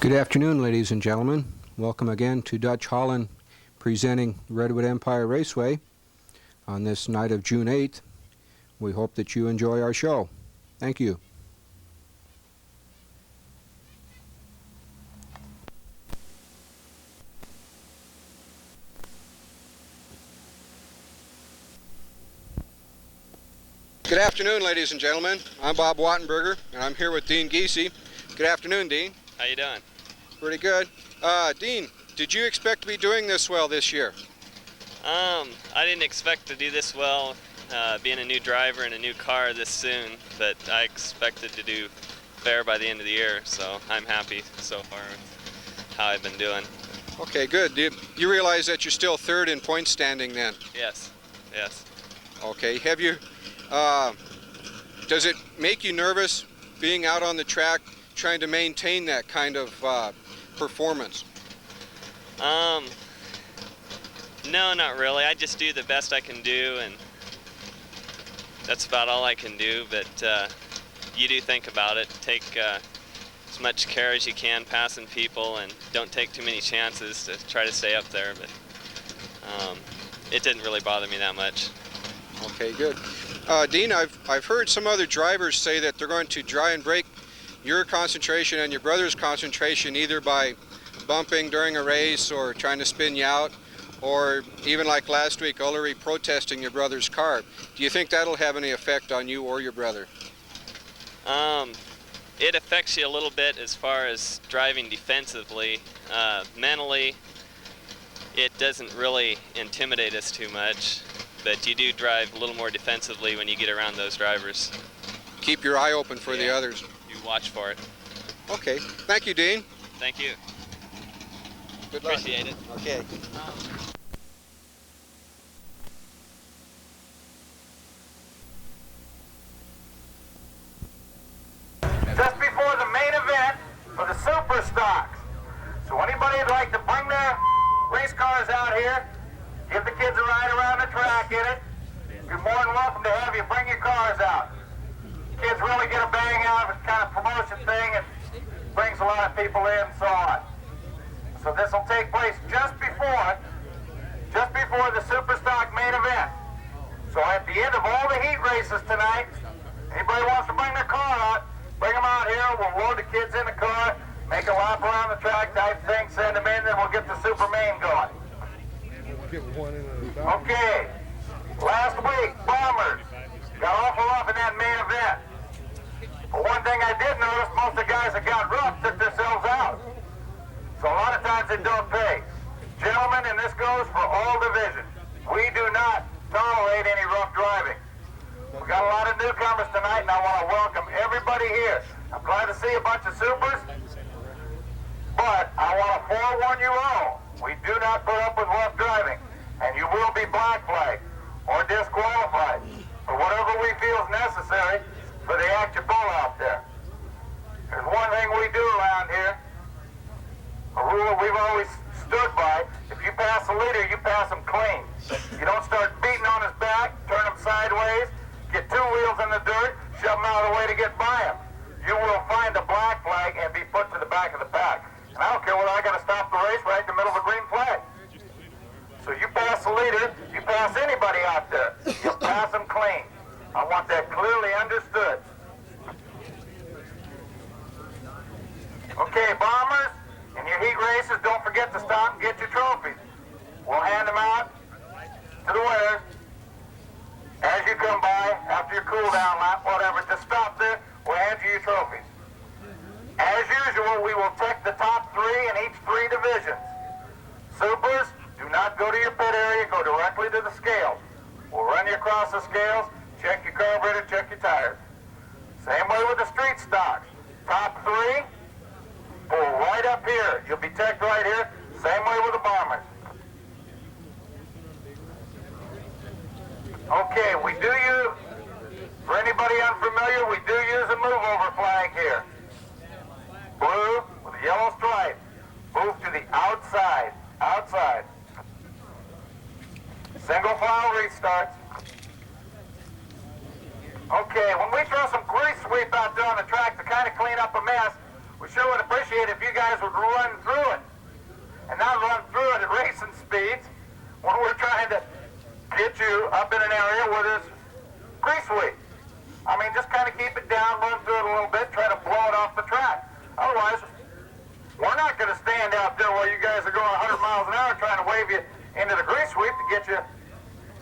Good afternoon, ladies and gentlemen. Welcome again to Dutch Holland presenting Redwood Empire Raceway on this night of June 8th. We hope that you enjoy our show. Thank you. Good afternoon, ladies and gentlemen. I'm Bob Wattenberger, and I'm here with Dean Giese. Good afternoon, Dean. How you doing? Pretty good. Dean, did you expect to be doing this well this year? I didn't expect to do this well, being a new driver in a new car this soon, but I expected to do fair by the end of the year, so I'm happy so far with how I've been doing. Okay, good. Do you realize that you're still third in point standing then? Yes, yes. Okay, have you, does it make you nervous being out on the track trying to maintain that kind of performance? No, not really. I just do the best I can do, and that's about all I can do, but you do think about it. Take as much care as you can passing people, and don't take too many chances to try to stay up there, but it didn't really bother me that much. Okay, good. Dean, I've heard some other drivers say that they're going to try and break your concentration and your brother's concentration either by bumping during a race or trying to spin you out, or even like last week, Ullery protesting your brother's car. Do you think that'll have any effect on you or your brother? It affects you a little bit as far as driving defensively. Mentally, it doesn't really intimidate us too much, but you do drive a little more defensively when you get around those drivers. Keep your eye open for the others. You watch for it. Okay. Thank you, Dean. Thank you. Good luck. Appreciate it. Okay. Just before the main event for the Super Stocks. So anybody who'd like to bring their race cars out here, give the kids a ride around the track in it, you're more than welcome to have you bring your cars out. Kids really get a bang out of it, kind of promotion thing, and brings a lot of people in and so on. So this will take place just before the Super Stock main event. So at the end of all the heat races tonight, anybody wants to bring their car out, bring them out here, we'll load the kids in the car, make a lap around the track type thing, send them in, then we'll get the Super Main going. Okay, last week, Bombers got awful rough in that main event. But one thing I did notice, most of the guys that got rough took themselves out. So a lot of times it don't pay. Gentlemen, and this goes for all divisions, we do not tolerate any rough driving. We got a lot of newcomers tonight, and I want to welcome everybody here. I'm glad to see a bunch of supers, but I want to forewarn you all, we do not put up with rough driving, and you will be black flagged or disqualified for whatever we feel is necessary for the act you pull out there. There's one thing we do around here, a rule we've always stood by: if you pass the leader, you pass him clean. You don't start beating on his back, turn him sideways, get two wheels in the dirt, shove him out of the way to get by him. You will find a black flag and be put to the back of the pack. And I don't care whether I got to stop the race right in the middle of a green flag. So you pass the leader, you pass anybody out there, you pass them clean. I want that clearly understood. Okay, Bombers, in your heat races, don't forget to stop and get your trophies. We'll hand them out to the winners as you come by after your cool down lap, whatever. Just stop there, we'll hand you your trophies. As usual, we will check the top three in each three divisions. Supers, do not go to your pit area, go directly to the scales. We'll run you across the scales, check your carburetor, check your tires. Same way with the street stocks. Top three, pull right up here. You'll be checked right here. Same way with the Bombers. Okay, we do use, for anybody unfamiliar, we do use a move-over flag here. Blue with a yellow stripe. Move to the outside. Outside. Single file restarts. Okay, when we throw some grease sweep out there on the track to kind of clean up a mess, we sure would appreciate if you guys would run through it. And not run through it at racing speeds when we're trying to get you up in an area where there's grease weed. I mean, just kind of keep it down, run through it a little bit, try to blow it off the track. Otherwise, we're not going to stand out there while you guys are going 100 miles an hour trying to wave you into the grease sweep to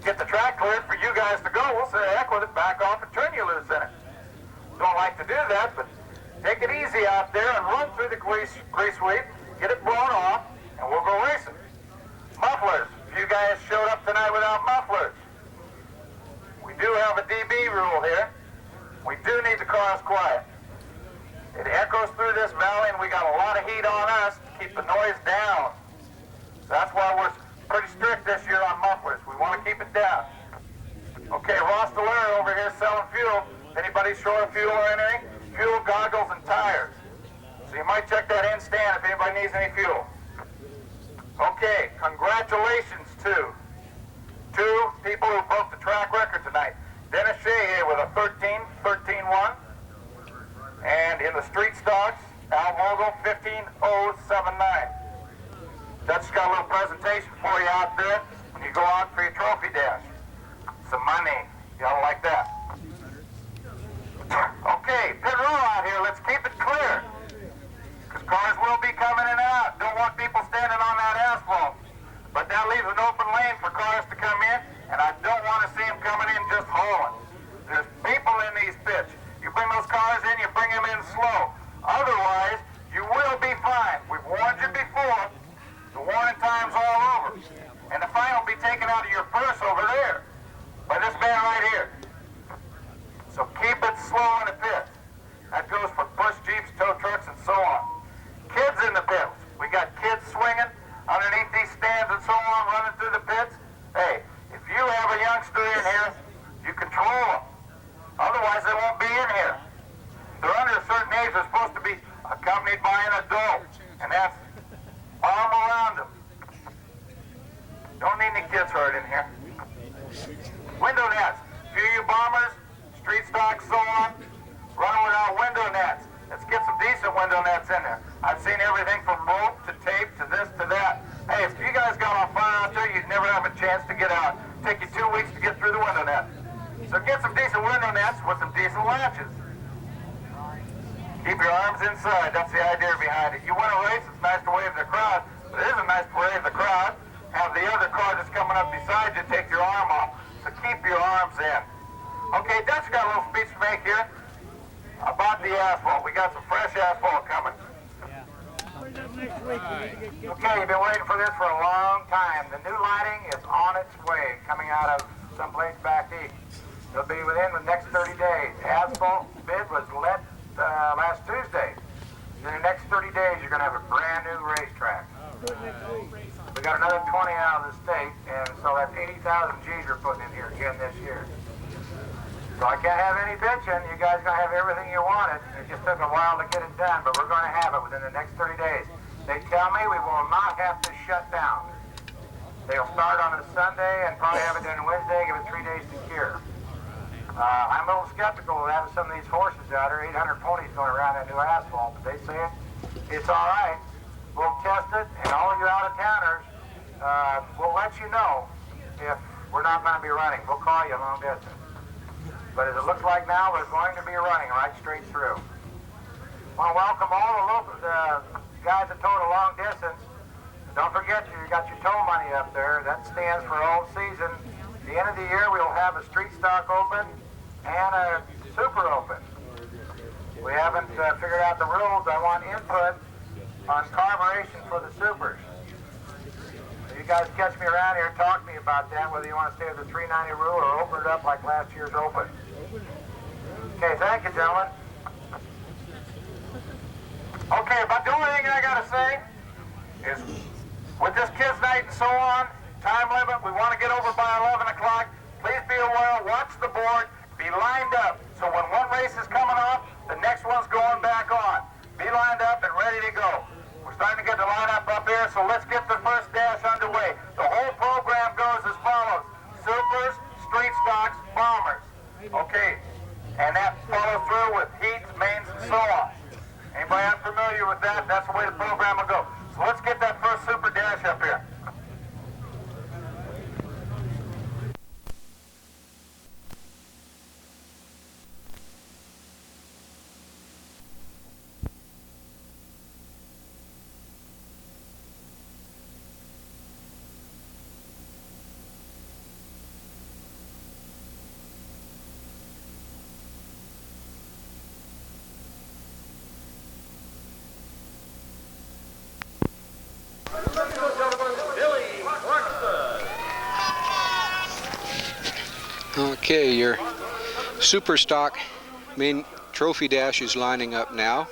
get the track cleared for you guys to go. We'll say, heck with it, back off and turn you loose in it. Don't like to do that, but take it easy out there and run through the grease sweep, get it blown off, and we'll go racing. Mufflers. You guys showed up tonight without mufflers. We do have a DB rule here. We do need the cars quiet. It echoes through this valley, and we got a lot of heat on us to keep the noise down. So that's why we're pretty strict this year on mufflers. We want to keep it down. Okay, Ross Delary over here selling fuel. Anybody short of fuel or anything? Fuel, goggles, and tires. So you might check that in stand if anybody needs any fuel. Okay, congratulations to two people who broke the track record tonight. Dennis Sheehy with a 13-1. And in the street stocks, Al Vogel 15.079. Dutch's got a little presentation for you out there when you go out for your trophy dash. Some money. Y'all like that? Okay, pit row out here. Let's keep it clear. Because cars will be coming in and out. Don't want people standing on that asphalt. But that leaves an open lane for cars to come in, and I don't want to see them coming in just hauling. There's people in these pits. You bring those cars in, you bring them in slow. Otherwise, you will be fined. We've warned you before. The warning time's all over. And the fine will be taken out of your purse over there by this man right here. So keep it slow in the pits. That goes for push jeeps, tow trucks, and so on. Kids in the pits. We got kids swinging underneath these stands and so on, running through the pits. Hey, if you have a youngster in here, you control them. Otherwise, they won't be in here. They're under a certain age. They're supposed to be accompanied by an adult, and that's arm around them. Don't need any kids hurt in here. Window nets. Few of you bombers, street stocks, so on, running without window nets. Let's get some decent window nets in there. I've seen everything from rope to tape to this to that. Hey, if you guys got on fire out there, you'd never have a chance to get out. Take you 2 weeks to get through the window net. So get some decent window nets with some decent latches. Keep your arms inside. That's the idea behind it. You win a race, it's nice to wave the crowd. But it isn't nice to wave the crowd. Have the other car that's coming up beside you take your arm off. So keep your arms in. Okay, Dutch got a little speech to make here about the asphalt. We got some fresh asphalt coming. Okay, you've been waiting for this for a long time. The new lighting is on its way, coming out of someplace back east. It'll be within the next 30 days. Asphalt bid was let last Tuesday. In the next 30 days, you're going to have a brand new racetrack. We got another 20 out of the state, and so that's 80,000 G's we're putting in here again this year. So I can't have any bitching. You guys are going to have everything you wanted. It just took a while to get it done, but we're going to have it within the next 30 days. They tell me we will not have to shut down. They'll start on a Sunday and probably have it done Wednesday, give it 3 days to cure. I'm a little skeptical of having some of these horses out there, 800 ponies going around that new asphalt, but they say it's all right. We'll test it, and all of you out-of-towners, we'll let you know if we're not going to be running. We'll call you long distance. But as it looks like now, we're going to be running right straight through. I want to welcome all the local guys that towed a long distance. Don't forget, you got your tow money up there. That stands for all season. At the end of the year, we'll have a street stock open and a super open. We haven't figured out the rules. I want input on carburation for the supers. So you guys catch me around here, talk to me about that, whether you want to stay with the 390 rule or open it up like last year's open. Okay, thank you, gentlemen. Okay, but the only thing I got to say is, with this kids' night and so on, time limit, we want to get over by 11 o'clock. Please be aware, watch the board, be lined up. So when one race is coming off, the next one's going back on. Be lined up and ready to go. We're starting to get the lineup up here, so let's get the first dash underway. The whole program goes as follows: supers, street stocks, bombers. Okay, and that follows through with heats, mains, and so on. Anybody unfamiliar Okay, your super stock main trophy dash is lining up now.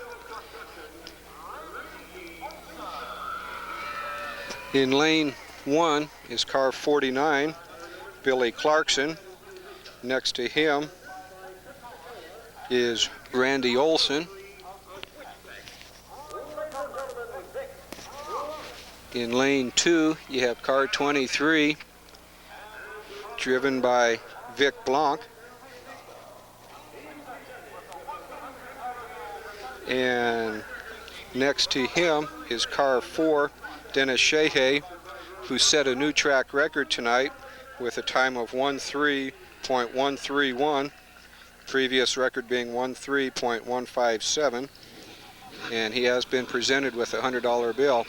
In lane 1 is car 49, Billy Clarkson. Next to him is Randy Olson. In lane 2, you have car 23, driven by Vic Blanc. And next to him is car 4, Dennis Sheehy, who set a new track record tonight with a time of 13.131, previous record being 13.157, and he has been presented with a $100 bill.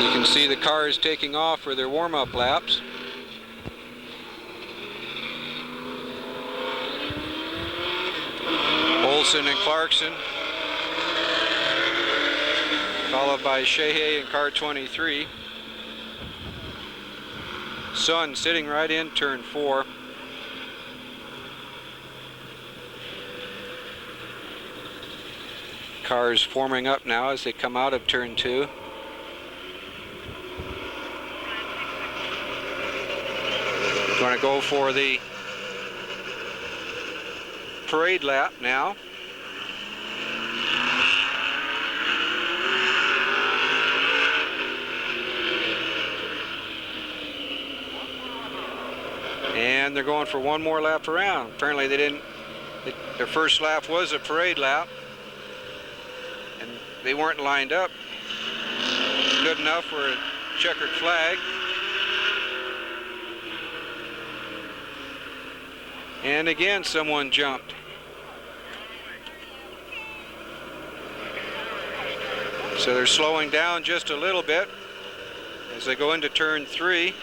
You can see the cars taking off for their warm-up laps. Olson and Clarkson, followed by Sheehy in car 23. Sun sitting right in turn 4. Cars forming up now as they come out of turn 2. Going to go for the parade lap now. And they're going for one more lap around. Apparently they didn't, their first lap was a parade lap, and they weren't lined up good enough for a checkered flag. And again, someone jumped. So they're slowing down just a little bit as they go into turn 3.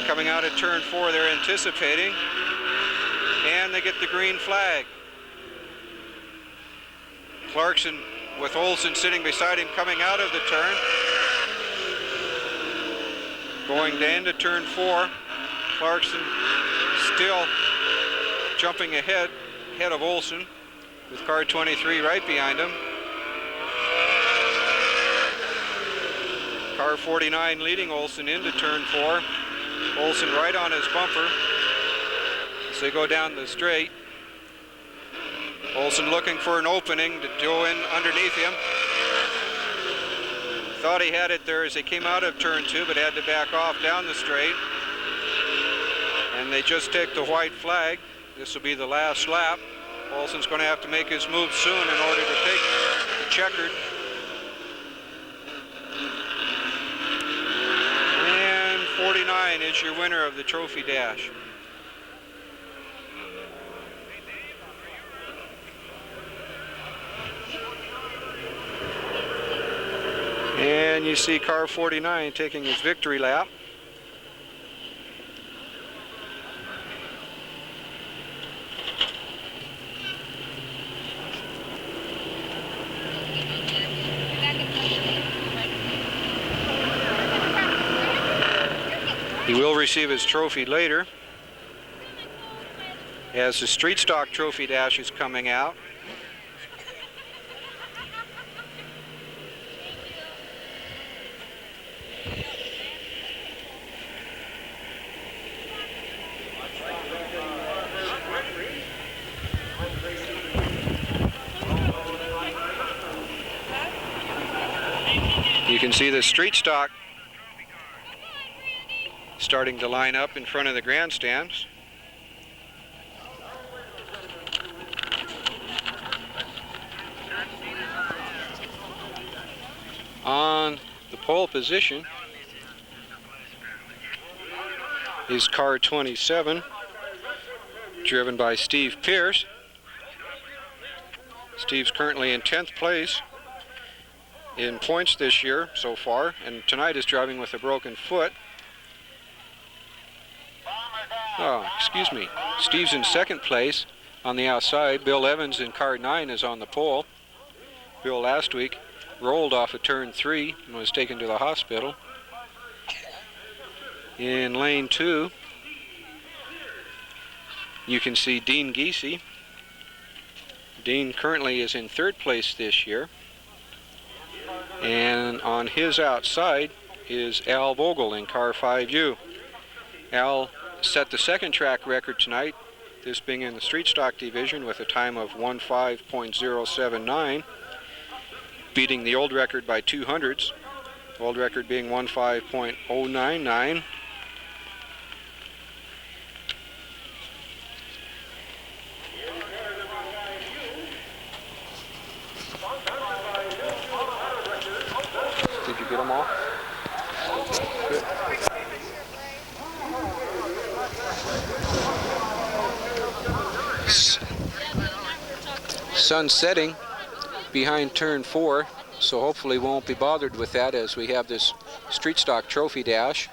Coming out of turn 4, they're anticipating, and they get the green flag. Clarkson with Olson sitting beside him coming out of the turn. Going into turn 4, Clarkson still jumping ahead of Olson with car 23 right behind him. Car 49 leading Olson into turn 4. Olson right on his bumper as they go down the straight. Olson looking for an opening to go in underneath him. Thought he had it there as they came out of turn 2, but had to back off down the straight. And they just take the white flag. This will be the last lap. Olson's going to have to make his move soon in order to take the checkered. And 49 is your winner of the trophy dash. And you see car 49 taking his victory lap. He will receive his trophy later as the street stock trophy dash is coming out. You can see the street stock starting to line up in front of the grandstands. On the pole position is car 27, driven by Steve Pierce. Steve's currently in 10th place in points this year so far, and tonight is driving with a broken foot. Oh, excuse me. Steve's in 2nd place on the outside. Bill Evans in car 9 is on the pole. Bill last week rolled off of turn 3 and was taken to the hospital. In lane 2, you can see Dean Giese. Dean currently is in 3rd place this year. And on his outside is Al Vogel in car 5U. Al set the 2nd track record tonight, this being in the street stock division, with a time of 15.079, beating the old record by 200ths, old record being 15.099. Did you get them all? Good. Sun setting behind turn 4, so hopefully we won't be bothered with that as we have this street stock trophy dash.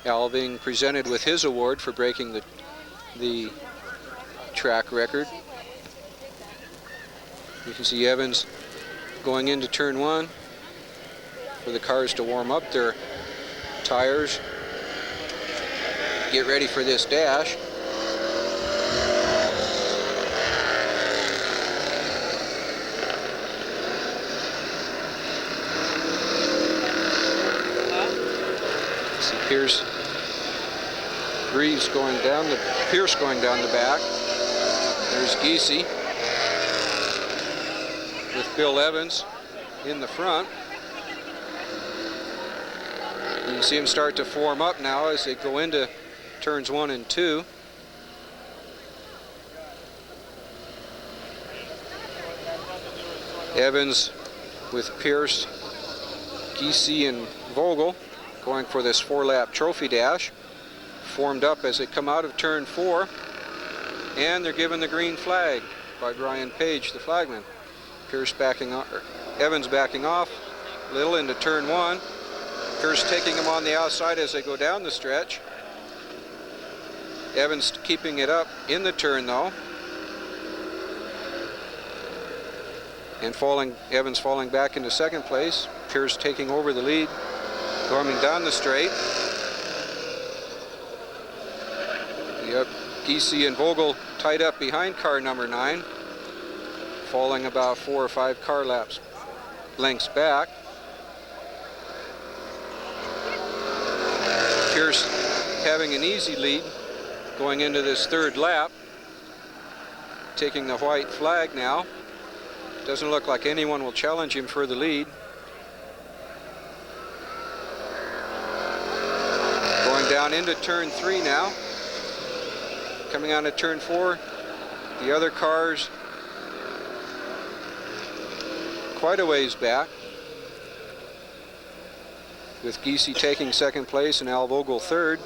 Al being presented with his award for breaking the track record. You can see Evans going into turn 1 for the cars to warm up their tires, get ready for this dash. See Pierce going down the back. There's Giese with Bill Evans in the front. You can see them start to form up now as they go into turns 1 and 2. Evans with Pierce, Giese, and Vogel going for this 4-lap trophy dash. Formed up as they come out of turn 4, and they're given the green flag by Brian Page, the flagman. Pierce backing off, Evans backing off a little into turn 1. Pierce taking him on the outside as they go down the stretch. Evans keeping it up in the turn though, and Evans falling back into 2nd place. Pierce taking over the lead, coming down the straight. Yep, Giese and Vogel tied up behind car number 9, falling about 4 or 5 car lengths back. Pierce having an easy lead going into this 3rd lap, taking the white flag now. Doesn't look like anyone will challenge him for the lead. Going down into turn 3 now. Coming on to turn 4, the other cars quite a ways back, with Giese taking 2nd place and Al Vogel 3rd.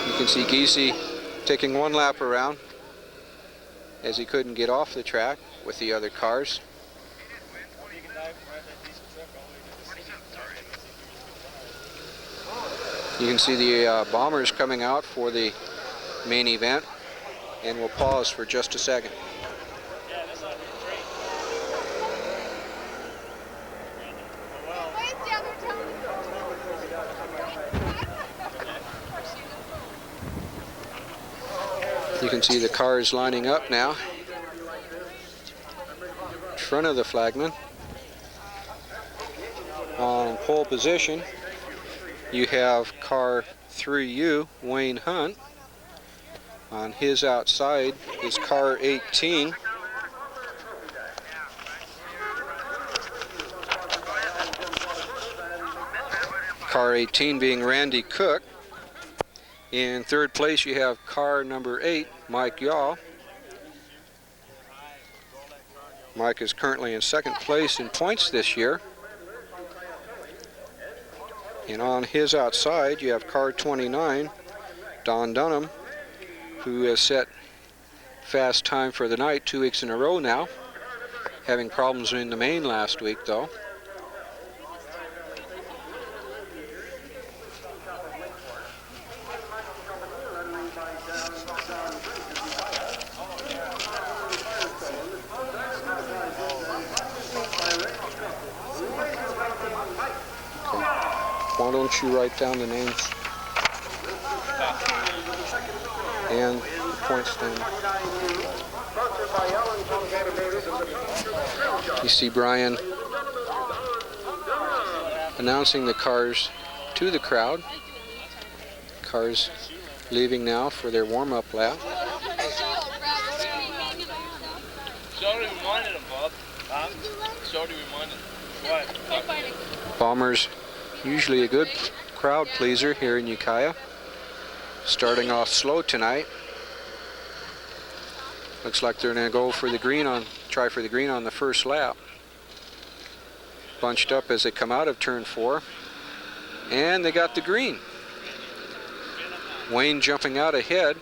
You can see Giese taking 1 lap around as he couldn't get off the track with the other cars. You can see the bombers coming out for the main event, and we'll pause for just a second. You can see the cars lining up now in front of the flagman. On pole position, you have car 3U, Wayne Hunt. On his outside is car 18. Car 18 being Randy Cook. In 3rd place you have car number 8, Mike Yaw. Mike is currently in 2nd place in points this year. And on his outside, you have car 29, Don Dunham, who has set fast time for the night 2 weeks in a row now, having problems in the main last week though. Why don't you write down the names and the point stand? You see Brian announcing the cars to the crowd. Cars leaving now for their warm-up lap. Shorty reminded him, Bob. Huh? Shorty reminded him. What? Bombers, usually a good crowd pleaser here in Ukiah. Starting off slow tonight. Looks like they're going to go for the green try for the green on the first lap. Bunched up as they come out of turn 4. And they got the green. Wayne jumping out ahead.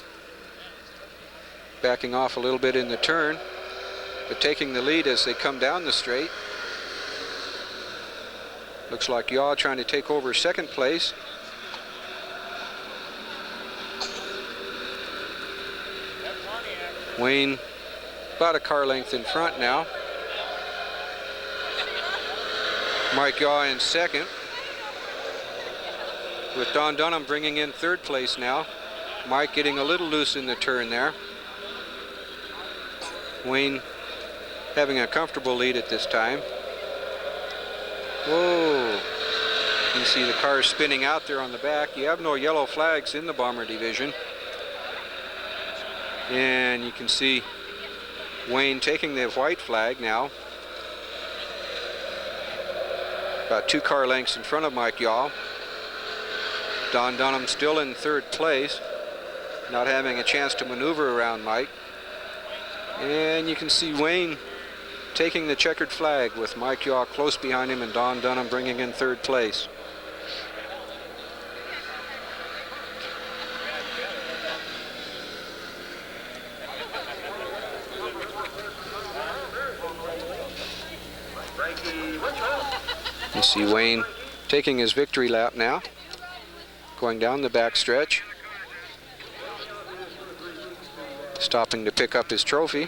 Backing off a little bit in the turn, but taking the lead as they come down the straight. Looks like Yaw trying to take over second place. Wayne about a car length in front now. Mike Yaw in second, with Don Dunham bringing in third place now. Mike getting a little loose in the turn there. Wayne having a comfortable lead at this time. Whoa. You can see the cars spinning out there on the back. You have no yellow flags in the bomber division. And you can see Wayne taking the white flag now. About 2 car lengths in front of Mike Yaw. Don Dunham still in third place, not having a chance to maneuver around Mike. And you can see Wayne taking the checkered flag with Mike Yaw close behind him and Don Dunham bringing in third place. You see Wayne taking his victory lap now, going down the back stretch, stopping to pick up his trophy.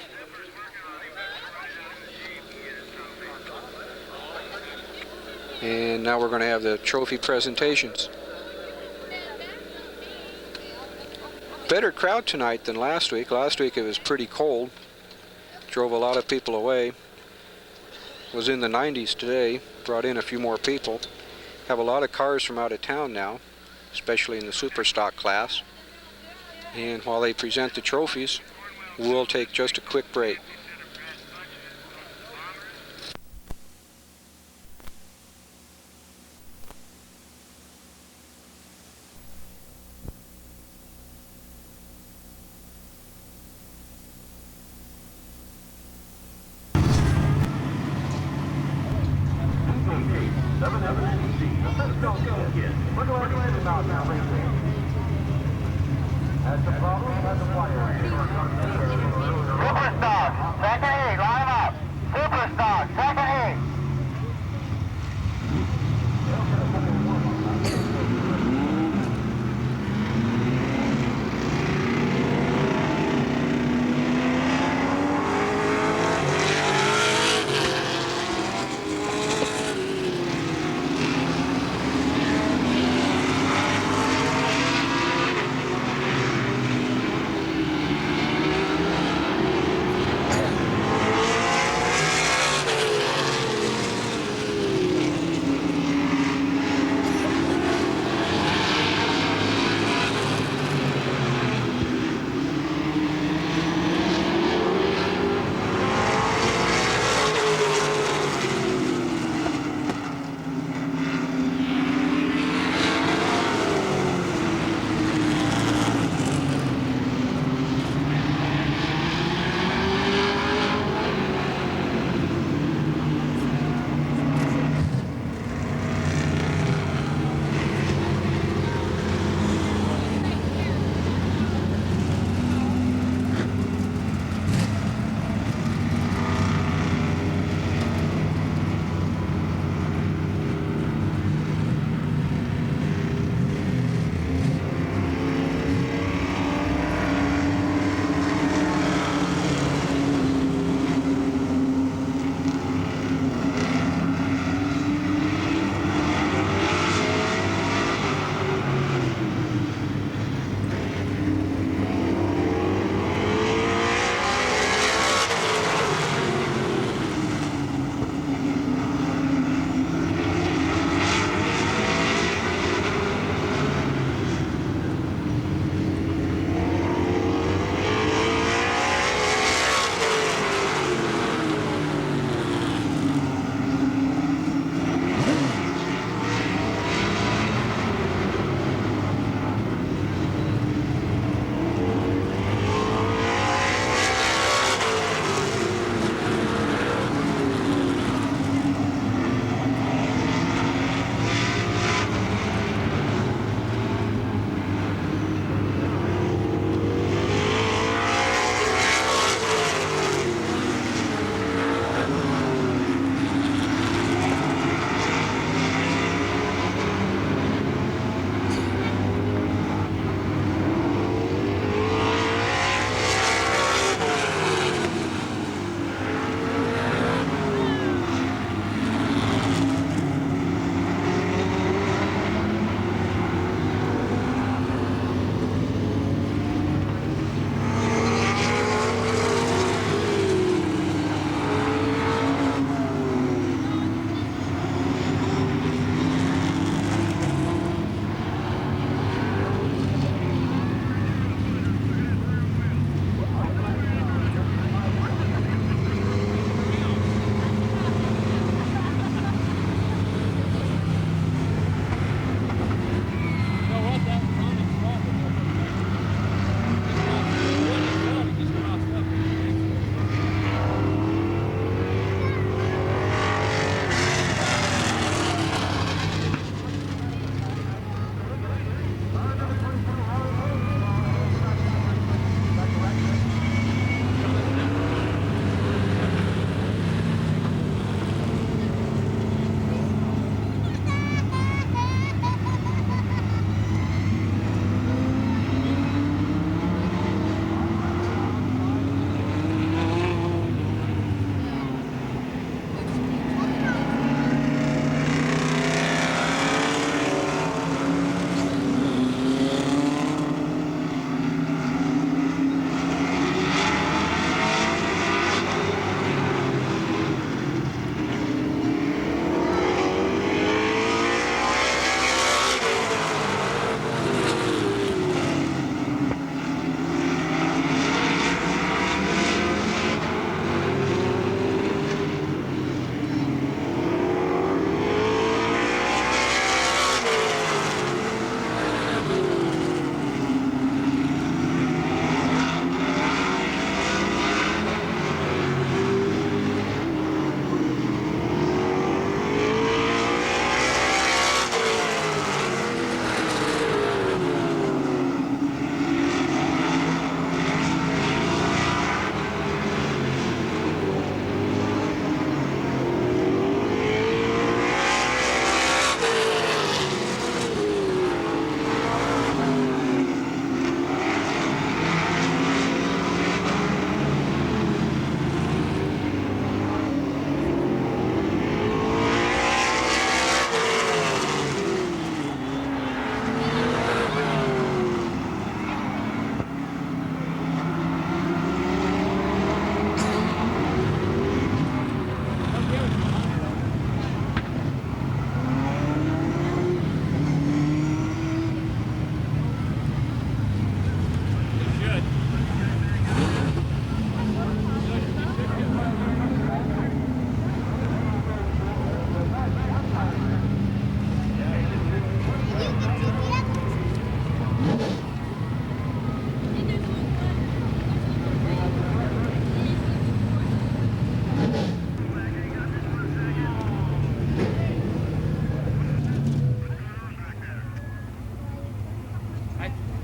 And now we're going to have the trophy presentations. Better crowd tonight than last week. Last week it was pretty cold, drove a lot of people away. Was in the 90s today, brought in a few more people. Have a lot of cars from out of town now, especially in the super stock class. And while they present the trophies, we'll take just a quick break. Superstock, second heat, line up. Superstock, second heat.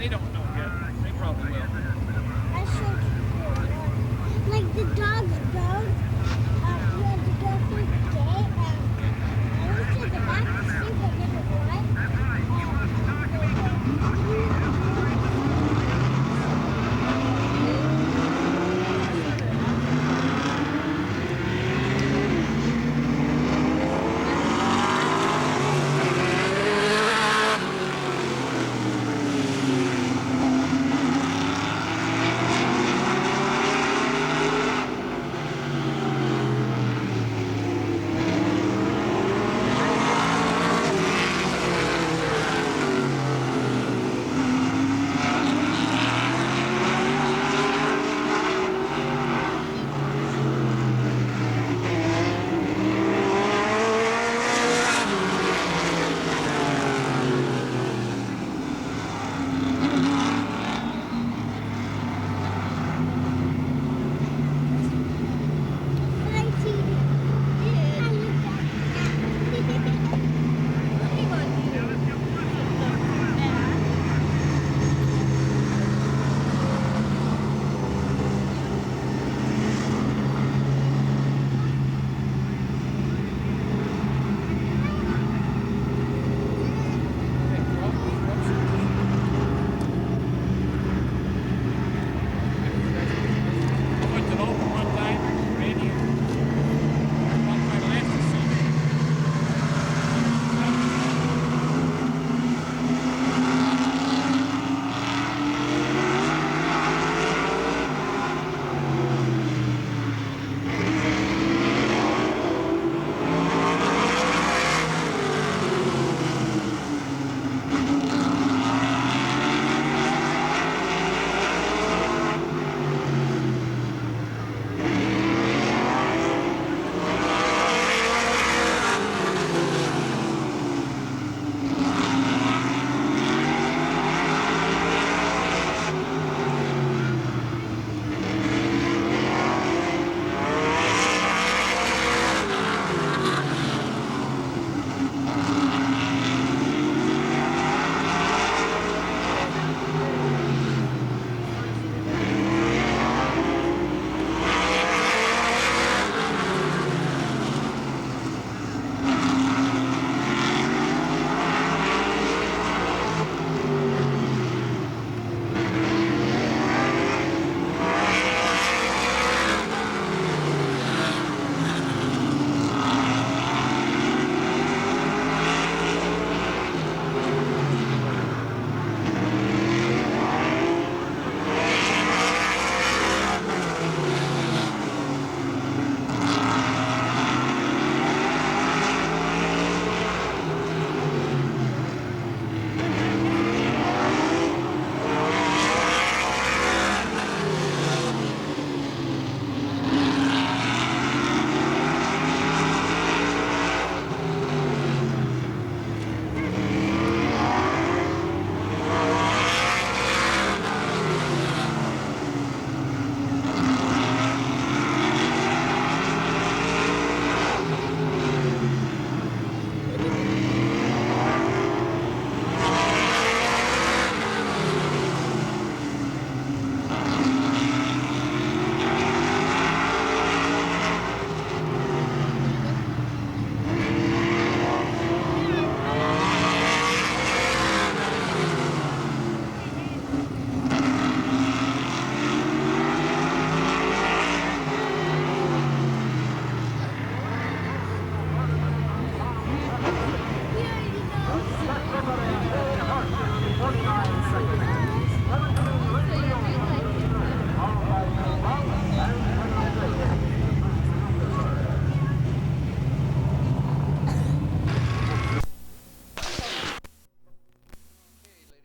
They don't know yet. They probably will. I showed you. Like the dog's road, you had to go through the gate, I went to the back to see what it was,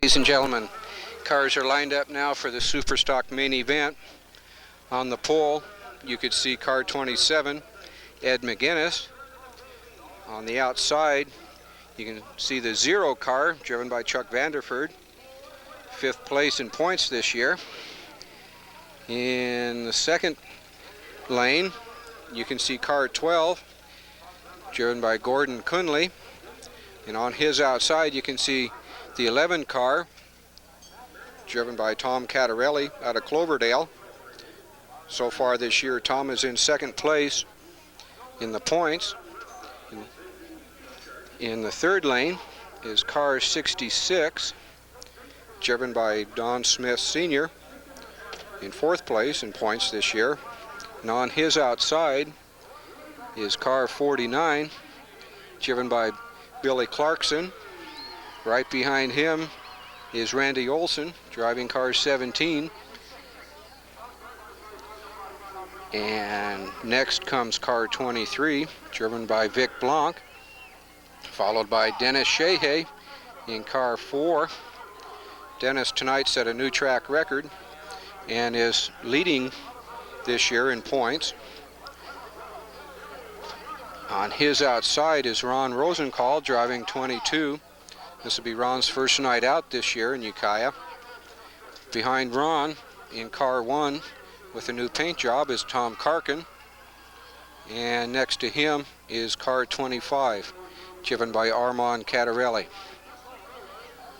Ladies and gentlemen, cars are lined up now for the Superstock main event. On the pole, you could see car 27, Ed McGinnis. On the outside, you can see the 0 car, driven by Chuck Vanderford, 5th place in points this year. In the second lane, you can see car 12, driven by Gordon Kunley. And on his outside, you can see the 11 car, driven by Tom Cattarelli out of Cloverdale. So far this year, Tom is in second place in the points. In the third lane is car 66, driven by Don Smith Sr., in fourth place in points this year. And on his outside is car 49, driven by Billy Clarkson. Right behind him is Randy Olson, driving car 17. And next comes car 23, driven by Vic Blanc, followed by Dennis Shehay in car 4. Dennis tonight set a new track record and is leading this year in points. On his outside is Ron Rosenthal, driving 22. This will be Ron's first night out this year in Ukiah. Behind Ron in car 1 with a new paint job is Tom Karkin. And next to him is car 25, driven by Armand Cattarelli.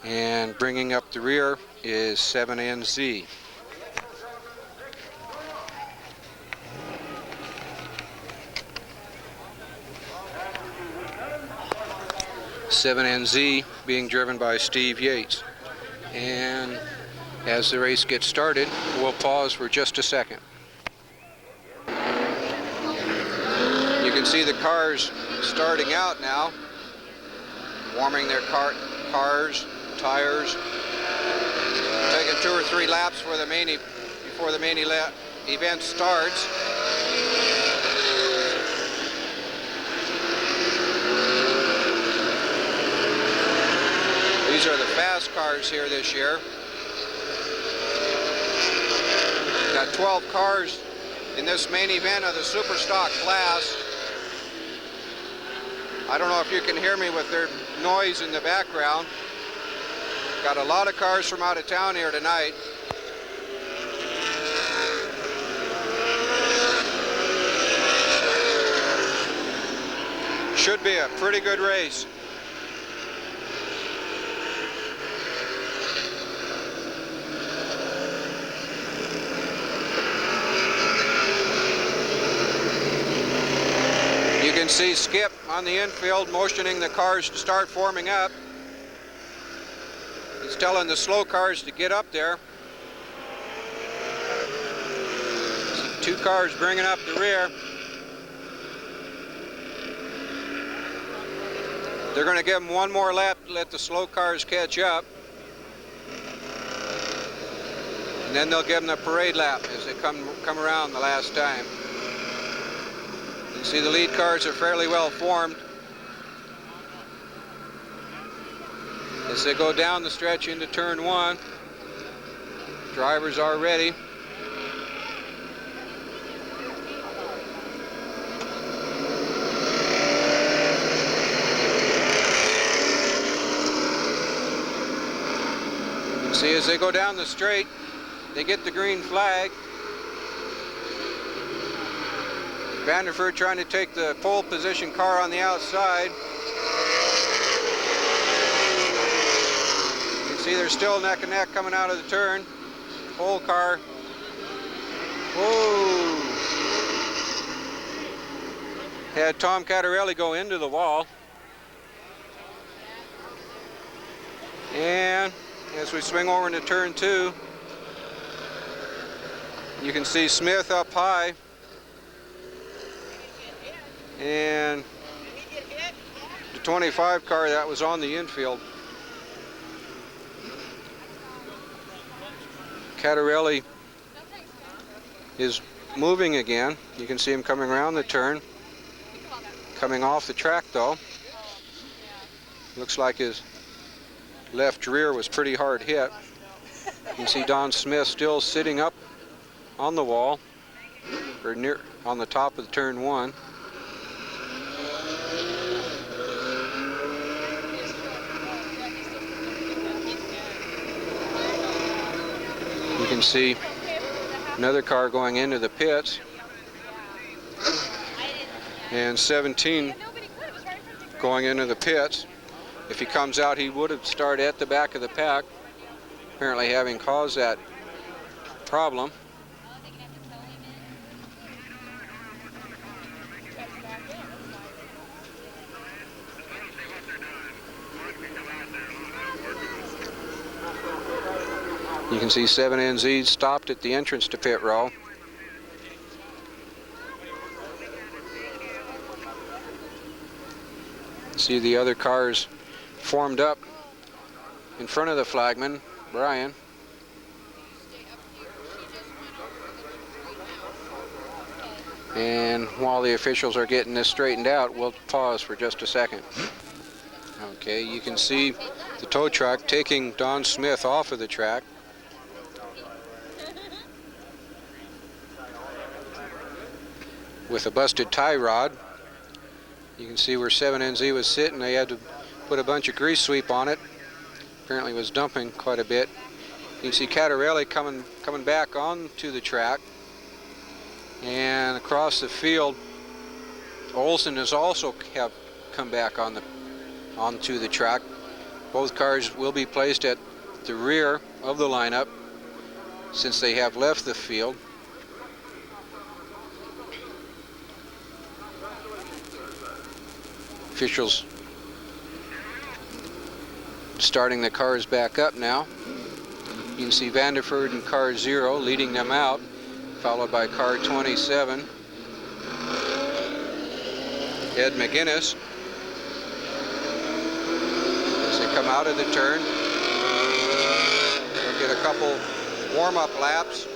And bringing up the rear is 7NZ. 7NZ being driven by Steve Yates. And as the race gets started, we'll pause for just a second. You can see the cars starting out now, warming their cars, tires, taking 2 or 3 laps for the before the main event starts. These are the fast cars here this year. Got 12 cars in this main event of the Superstock class. I don't know if you can hear me with their noise in the background. Got a lot of cars from out of town here tonight. Should be a pretty good race. You can see Skip on the infield motioning the cars to start forming up. He's telling the slow cars to get up there. See 2 cars bringing up the rear. They're going to give them 1 more lap to let the slow cars catch up. And then they'll give them the parade lap as they come around the last time. You see the lead cars are fairly well formed. As they go down the stretch into turn 1, drivers are ready. You see as they go down the straight, they get the green flag. Vanderford trying to take the pole position car on the outside. You can see they're still neck and neck coming out of the turn. Pole car. Whoa! Had Tom Cattarelli go into the wall. And as we swing over into turn 2, you can see Smith up high. And the 25 car that was on the infield. Cattarelli is moving again. You can see him coming around the turn. Coming off the track though. Looks like his left rear was pretty hard hit. You can see Don Smith still sitting up on the wall, or near on the top of the turn 1. You can see another car going into the pits, and 17 going into the pits. If he comes out, he would have started at the back of the pack. apparently having caused that problem. You can see 7NZ stopped at the entrance to pit row. See the other cars formed up in front of the flagman, Brian. And while the officials are getting this straightened out, we'll pause for just a second. Okay, you can see the tow truck taking Don Smith off of the track. With a busted tie rod. You can see where 7NZ was sitting. They had to put a bunch of grease sweep on it. Apparently was dumping quite a bit. You can see Catarelli coming back onto the track. And across the field, Olson has also come back onto the track. Both cars will be placed at the rear of the lineup since they have left the field. Officials starting the cars back up now. You can see Vanderford in car 0 leading them out, followed by car 27, Ed McGinnis. As they come out of the turn, they'll get a couple warm-up laps.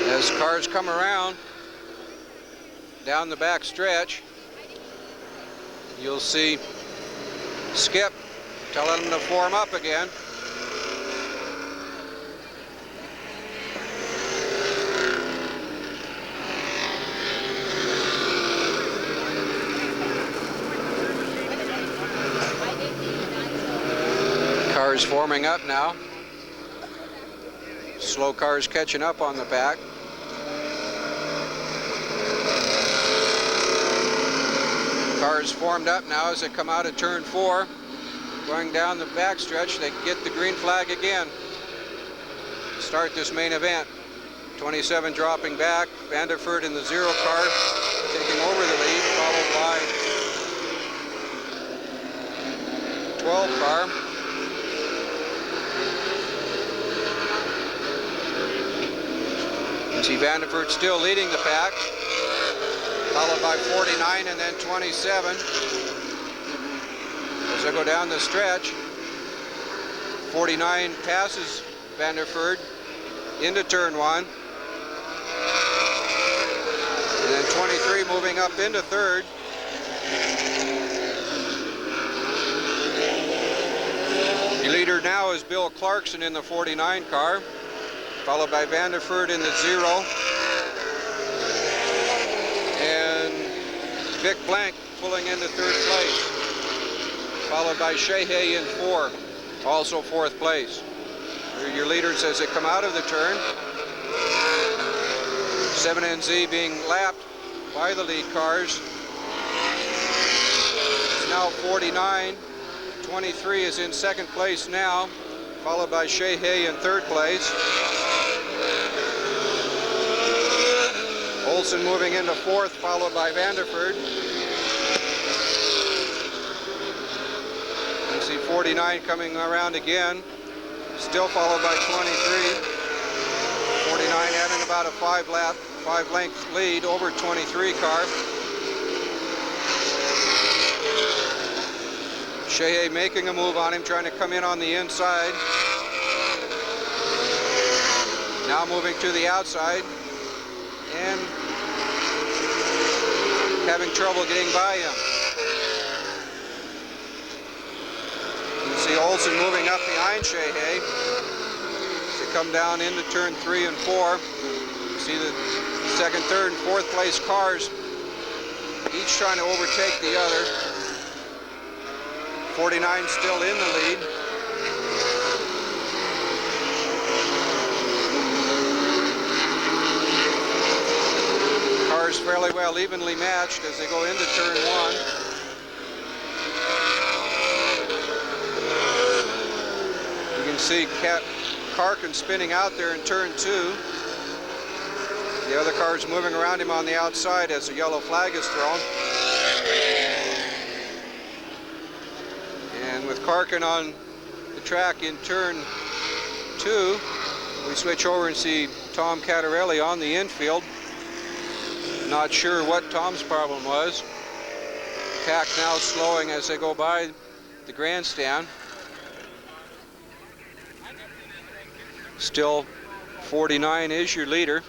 As cars come around down the back stretch, you'll see Skip telling them to form up again. Cars forming up now. Slow cars catching up on the back. Cars formed up now as they come out of turn 4. Going down the backstretch, they get the green flag again. Start this main event. 27 dropping back. Vanderford in the 0 car taking over the lead, followed by 12 car. You see Vanderford still leading the pack, followed by 49 and then 27. As they go down the stretch, 49 passes Vanderford into turn 1. And then 23 moving up into 3rd. The leader now is Bill Clarkson in the 49 car, followed by Vanderford in the 0. Vic Blank pulling into 3rd place, followed by Shehay in 4, also 4th place. They're your leaders as they come out of the turn. 7NZ being lapped by the lead cars. It's now 49. 23 is in 2nd place now, followed by Shehay in 3rd place. Olson moving into 4th, followed by Vanderford. You see 49 coming around again, still followed by 23. 49 having about a 5-length lead over 23 car. Shehay making a move on him, trying to come in on the inside. Now moving to the outside and having trouble getting by him. You can see Olson moving up behind Shehay as they come down into turn 3 and 4. See the second, third, and fourth place cars each trying to overtake the other. 49 still in the lead. Cars fairly well evenly matched as they go into turn 1. You can see Karkin spinning out there in turn 2. The other car's moving around him on the outside as the yellow flag is thrown. And with Karkin on the track in turn 2, we switch over and see Tom Cattarelli on the infield. Not sure what Tom's problem was. Pack now slowing as they go by the grandstand. Still 49 is your leader.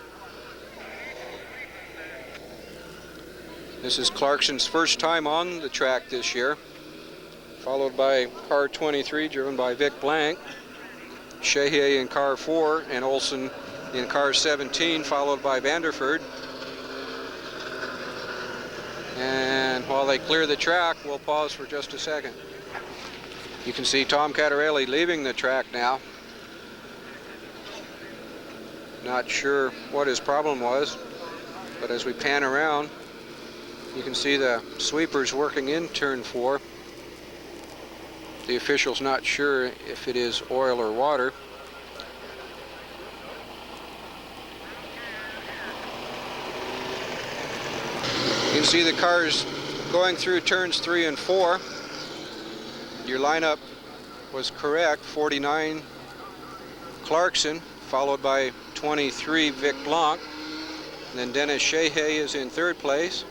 This is Clarkson's first time on the track this year, followed by car 23 driven by Vic Blank, Sheehy in car 4, and Olson in car 17, followed by Vanderford. And while they clear the track, we'll pause for just a second. You can see Tom Cattarelli leaving the track now. Not sure what his problem was, but as we pan around, you can see the sweepers working in turn 4. The official's not sure if it is oil or water. You can see the cars going through turns 3 and 4. Your lineup was correct. 49 Clarkson, followed by 23 Vic Blanc. And then Dennis Sheehy is in 3rd place,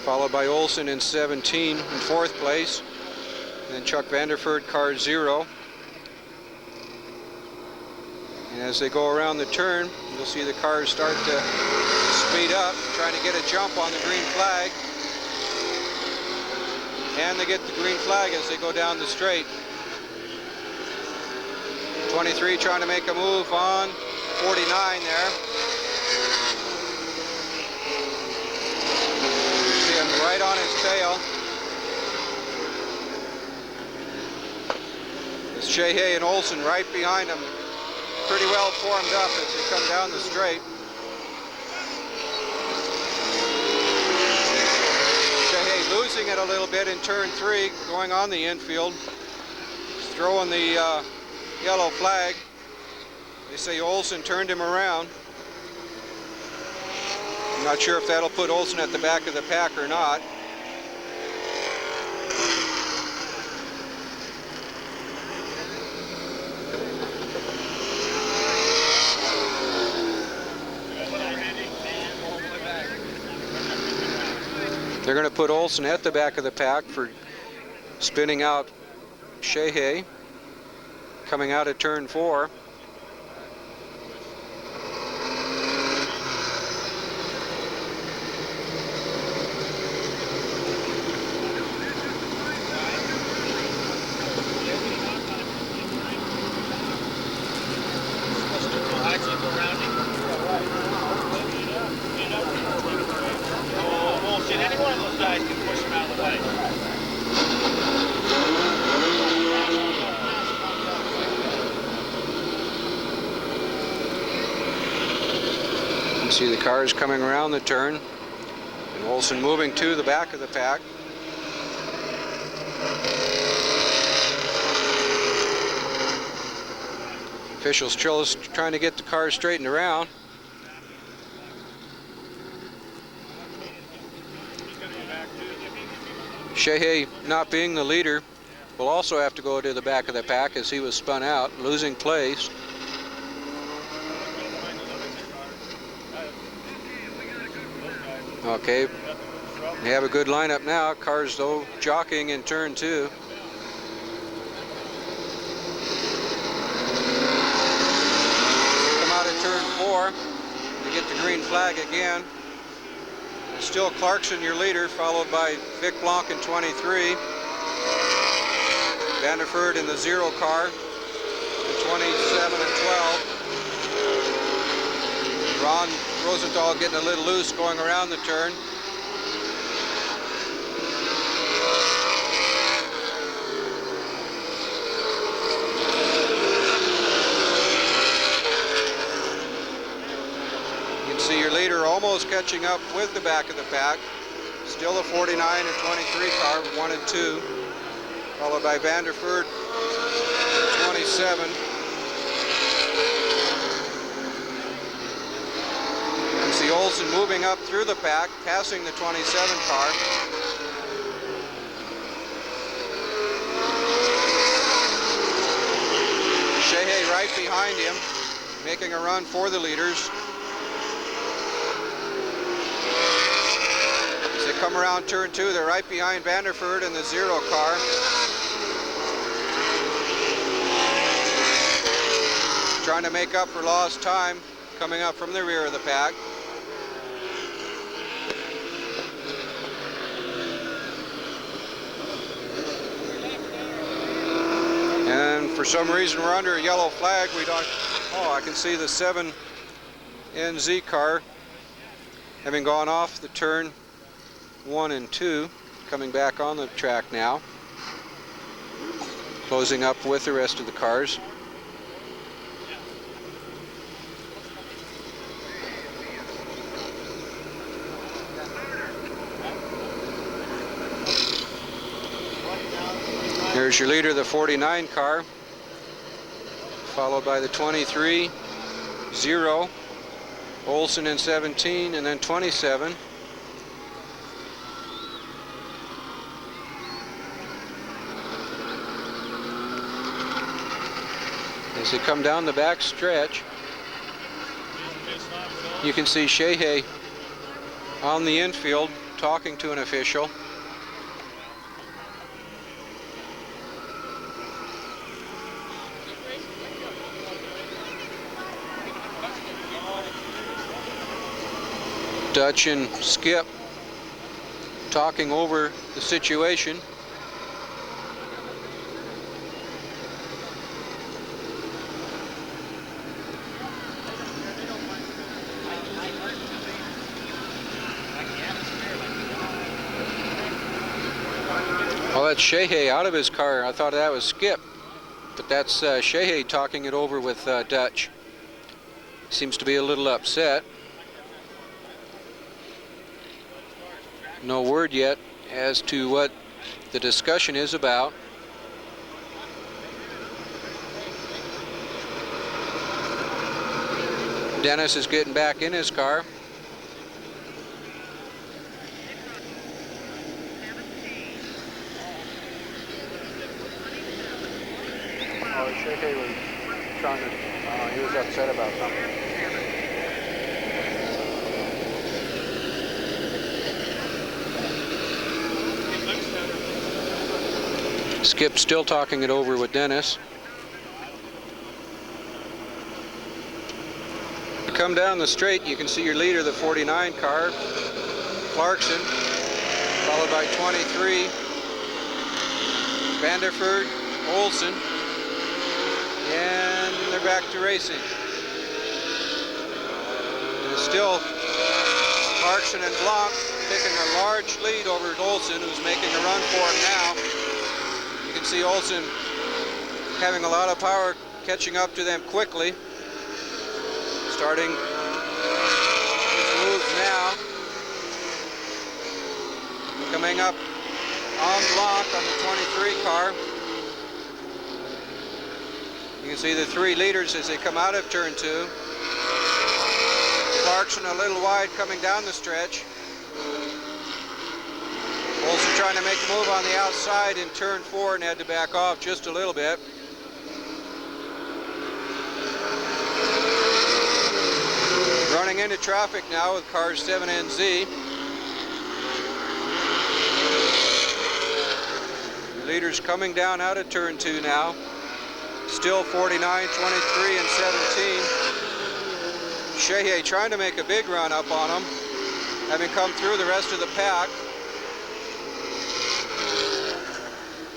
followed by Olson in 17 in 4th place. And then Chuck Vanderford, car 0. And as they go around the turn, you'll see the cars start to speed up, trying to get a jump on the green flag. And they get the green flag as they go down the straight. 23 trying to make a move on 49 there. See him right on his tail. It's Sheehy and Olson right behind him, pretty well formed up as they come down the straight. Sheehy losing it a little bit in turn 3, going on the infield, throwing the yellow flag. They say Olson turned him around. I'm not sure if that'll put Olson at the back of the pack or not. They're going to put Olson at the back of the pack for spinning out Sheehy, coming out of turn 4. See the cars coming around the turn, and Olson moving to the back of the pack. Officials trying to get the cars straightened around. Sheehy, not being the leader, will also have to go to the back of the pack as he was spun out, losing place. Okay, they have a good lineup now. Cars, though, jockeying in turn 2. Come out of turn 4. They get the green flag again. Still Clarkson, your leader, followed by Vic Blanc in 23. Vanderford in the 0 car, the 27 and 12. Ron Rosenthal getting a little loose going around the turn. You can see your leader almost catching up with the back of the pack. Still a 49 and 23 car, 1 and 2, followed by Vanderford, 27. You can see Olsen moving up through the pack, passing the 27 car. Sheehy right behind him, making a run for the leaders. As they come around turn 2, they're right behind Vanderford in the 0 car. Trying to make up for lost time, coming up from the rear of the pack. And for some reason we're under a yellow flag. We don't, oh, I can see the 7 NZ car having gone off the turn 1 and 2, coming back on the track now, closing up with the rest of the cars. There's your leader, the 49 car, followed by the 23, 0, Olsen in 17, and then 27. As they come down the back stretch, you can see Sheehy on the infield talking to an official. Dutch and Skip talking over the situation. Well, that's Sheehy out of his car. I thought that was Skip, but that's Sheehy talking it over with Dutch. Seems to be a little upset. No word yet as to what the discussion is about. Dennis is getting back in his car. Oh, Sheehy was trying to, he was upset about something. Skip still talking it over with Dennis. You come down the straight, you can see your leader, the 49 car, Clarkson, followed by 23, Vanderford, Olsen, and they're back to racing. And it's still Clarkson and Blanc taking a large lead over Olsen, who's making a run for him now. You can see Olsen having a lot of power, catching up to them quickly. Starting his moves now. Coming up on Blanc on the 23 car. You can see the 3 leaders as they come out of turn 2. Clarkson a little wide coming down the stretch. Olsen trying to make the move on the outside in turn 4 and had to back off just a little bit. Running into traffic now with cars 7 and Z. The leaders coming down out of turn 2 now. Still 49, 23, and 17. Sheehy trying to make a big run up on them, having come through the rest of the pack.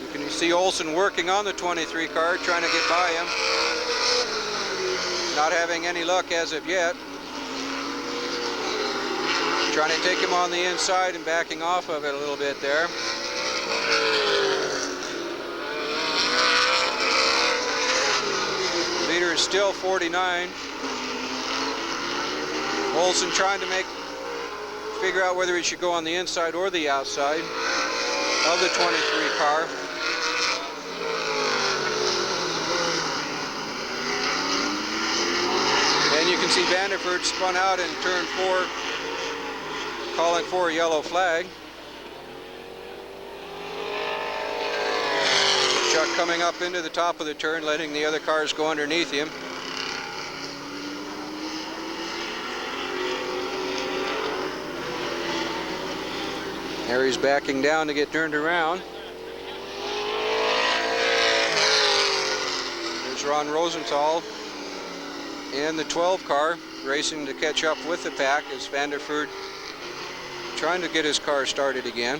You can see Olsen working on the 23 car, trying to get by him. Not having any luck as of yet. Trying to take him on the inside and backing off of it a little bit there. Leader is still 49. Olson trying to figure out whether he should go on the inside or the outside of the 23 car. And you can see Vanderford spun out in turn 4, calling for a yellow flag. Chuck coming up into the top of the turn, letting the other cars go underneath him. There he's backing down to get turned around. There's Ron Rosenthal and the 12 car racing to catch up with the pack as Vanderford trying to get his car started again.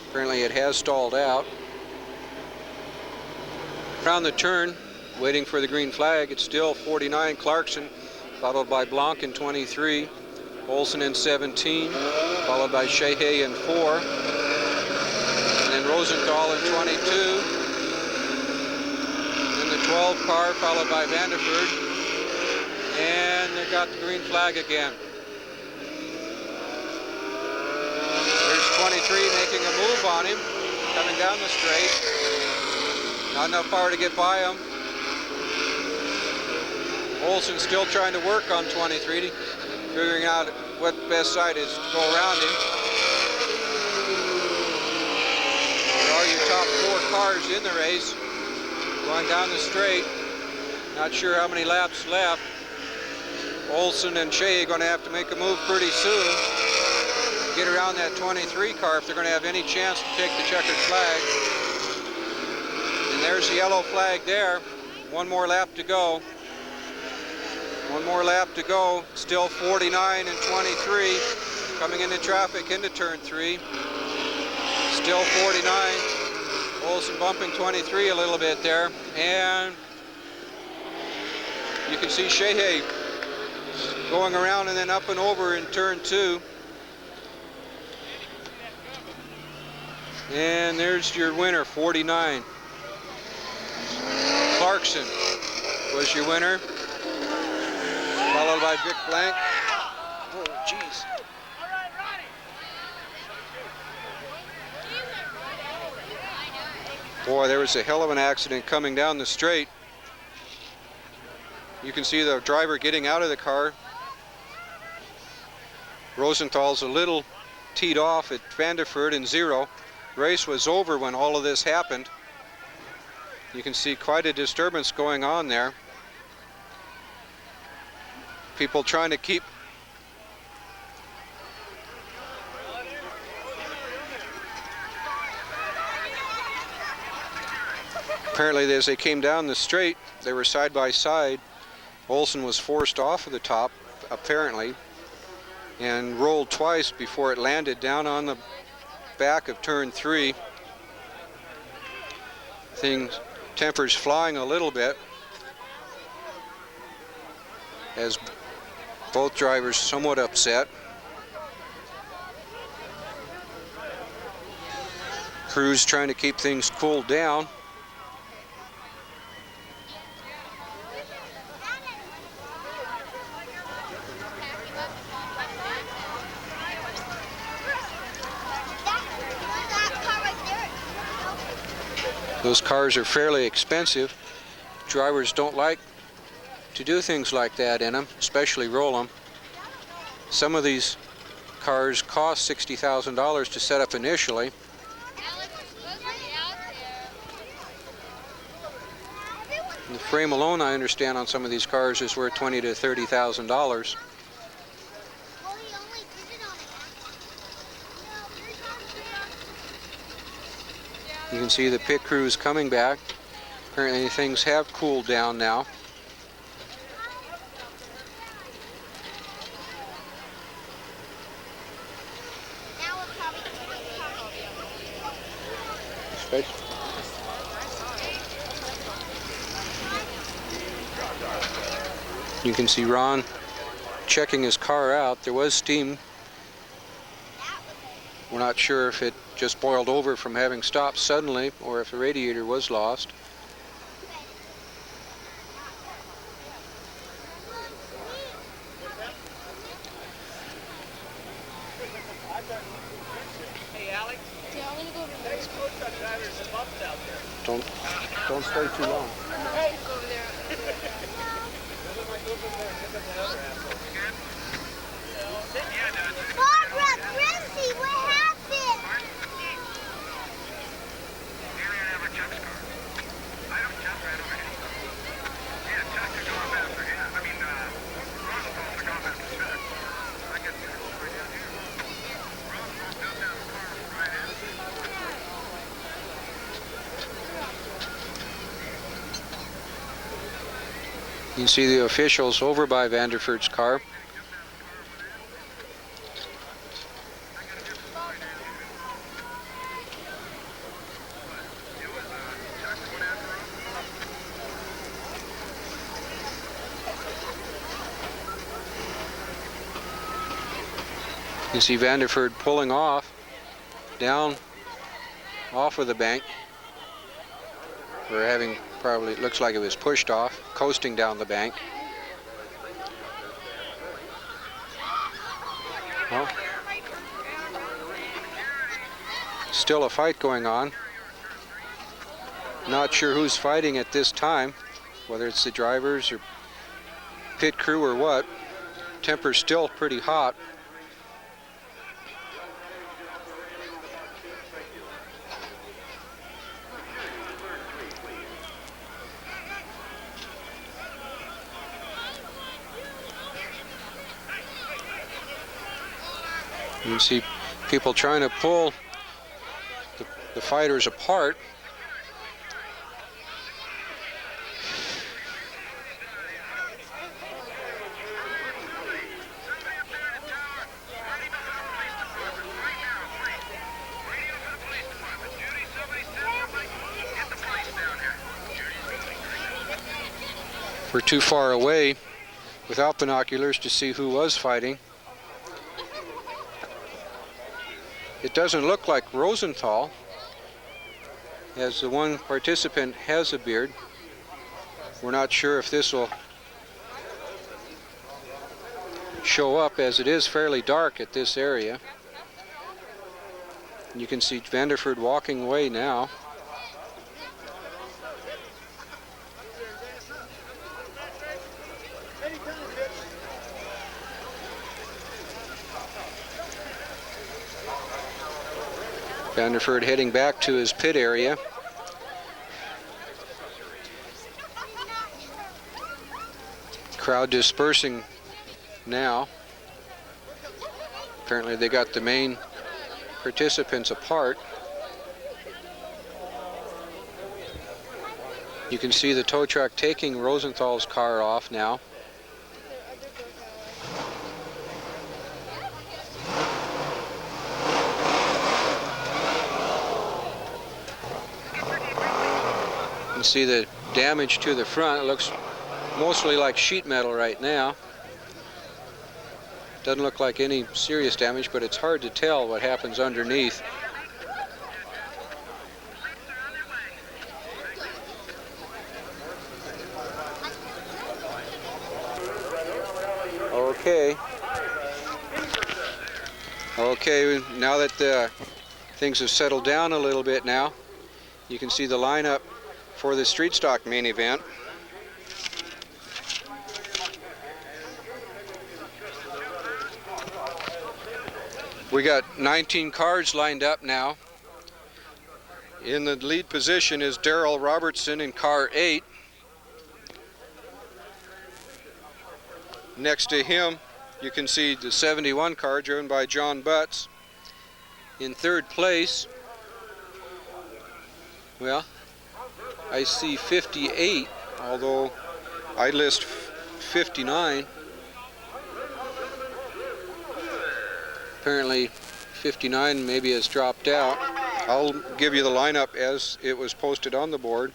Apparently it has stalled out. Around the turn, waiting for the green flag, it's still 49 Clarkson, followed by Blanc in 23, Olson in 17, followed by Shehay in 4, and then Rosenthal in 22, then the 12 car followed by Vanderford, and they got the green flag again. There's 23 making a move on him, coming down the straight. Not enough power to get by him. Olson still trying to work on 23, figuring out what the best side is to go around him. There are your top 4 cars in the race, going down the straight. Not sure how many laps left. Olson and Shea are going to have to make a move pretty soon. Get around that 23 car if they're going to have any chance to take the checkered flag. And there's the yellow flag there. One more lap to go. One more lap to go. Still 49 and 23. Coming into traffic into turn 3. Still 49. Olson bumping 23 a little bit there. And you can see Shehay going around and then up and over in turn 2. And there's your winner, 49. Clarkson was your winner, followed by Vic Blank. Oh, jeez. Boy, there was a hell of an accident coming down the straight. You can see the driver getting out of the car. Rosenthal's a little teed off at Vanderford in 0. Race was over when all of this happened. You can see quite a disturbance going on there. People trying to keep apparently as they came down the straight, they were side by side. Olson was forced off of the top, apparently, and rolled twice before it landed down on the back of turn 3. Tempers flying a little bit as both drivers somewhat upset. Crew's trying to keep things cooled down. Those cars are fairly expensive. Drivers don't like to do things like that in them, especially roll them. Some of these cars cost $60,000 to set up initially. And the frame alone, I understand, on some of these cars is worth $20,000 to $30,000. You can see the pit crews coming back. Apparently things have cooled down now. You can see Ron checking his car out. There was steam We're not sure if it just boiled over from having stopped suddenly or if the radiator was lost. Don't stay too long. Barbara, Chrissy, what happened? You can see the officials over by Vanderford's car. You see Vanderford pulling off, down off of the bank. We're having probably, it looks like it was pushed off, coasting down the bank. Well, still a fight going on. Not sure who's fighting at this time, whether it's the drivers or pit crew or what. Temper's still pretty hot. You can see people trying to pull the fighters apart. We're too far away without binoculars to see who was fighting. It doesn't look like Rosenthal, as the one participant has a beard. We're not sure if this will show up, as it is fairly dark at this area. You can see Vanderford walking away now. Vanderford heading back to his pit area. Crowd dispersing now. Apparently they got the main participants apart. You can see the tow truck taking Rosenthal's car off now. See the damage to the front. It looks mostly like sheet metal right now. Doesn't look like any serious damage, but it's hard to tell what happens underneath. Okay, now that things have settled down a little bit now, you can see the lineup for the street stock main event. We got 19 cars lined up now. In the lead position is Darrell Robertson in car 8. Next to him, you can see the 71 car driven by John Butts. In third place, well, I see 58, although I list 59. Apparently 59 maybe has dropped out. I'll give you the lineup as it was posted on the board.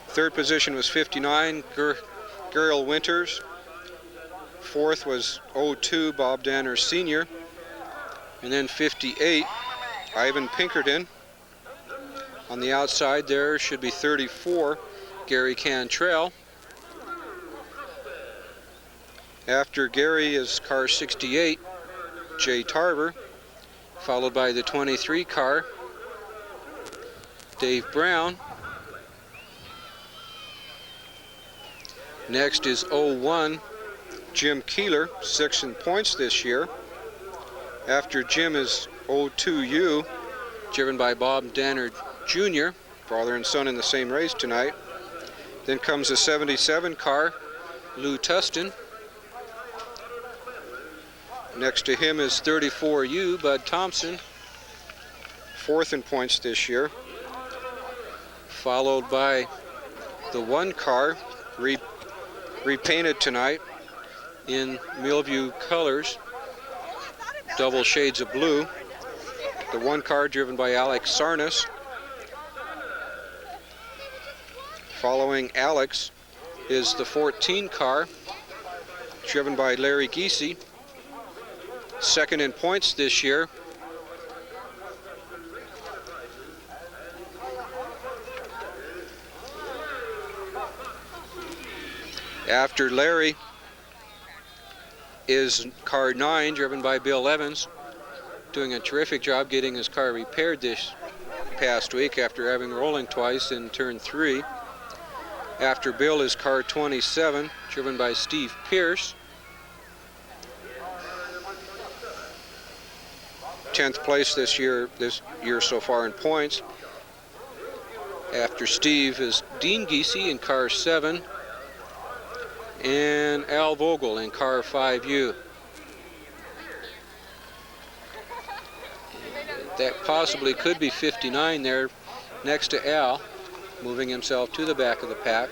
Third position was 59, Gurl Winters. Fourth was 02, Bob Danner Sr. And then 58 Ivan Pinkerton. On the outside there should be 34, Gary Cantrell. After Gary is car 68, Jay Tarver, followed by the 23 car, Dave Brown. Next is 01, Jim Keeler, 6th in points this year. After Jim is 02U, driven by Bob Dannard Jr., father and son in the same race tonight. Then comes the 77 car, Lou Tustin. Next to him is 34U, Bud Thompson, 4th in points this year. Followed by the 1 car, repainted tonight in Millview colors, double shades of blue. The 1 car driven by Alex Sarnas. Following Alex is the 14 car, driven by Larry Giese, 2nd in points this year. After Larry is car 9, driven by Bill Evans, doing a terrific job getting his car repaired this past week after having rolling twice in turn 3. After Bill is car 27, driven by Steve Pierce. 10th place this year so far in points. After Steve is Dean Giese in car 7 and Al Vogel in car 5U. That possibly could be 59 there next to Al, moving himself to the back of the pack.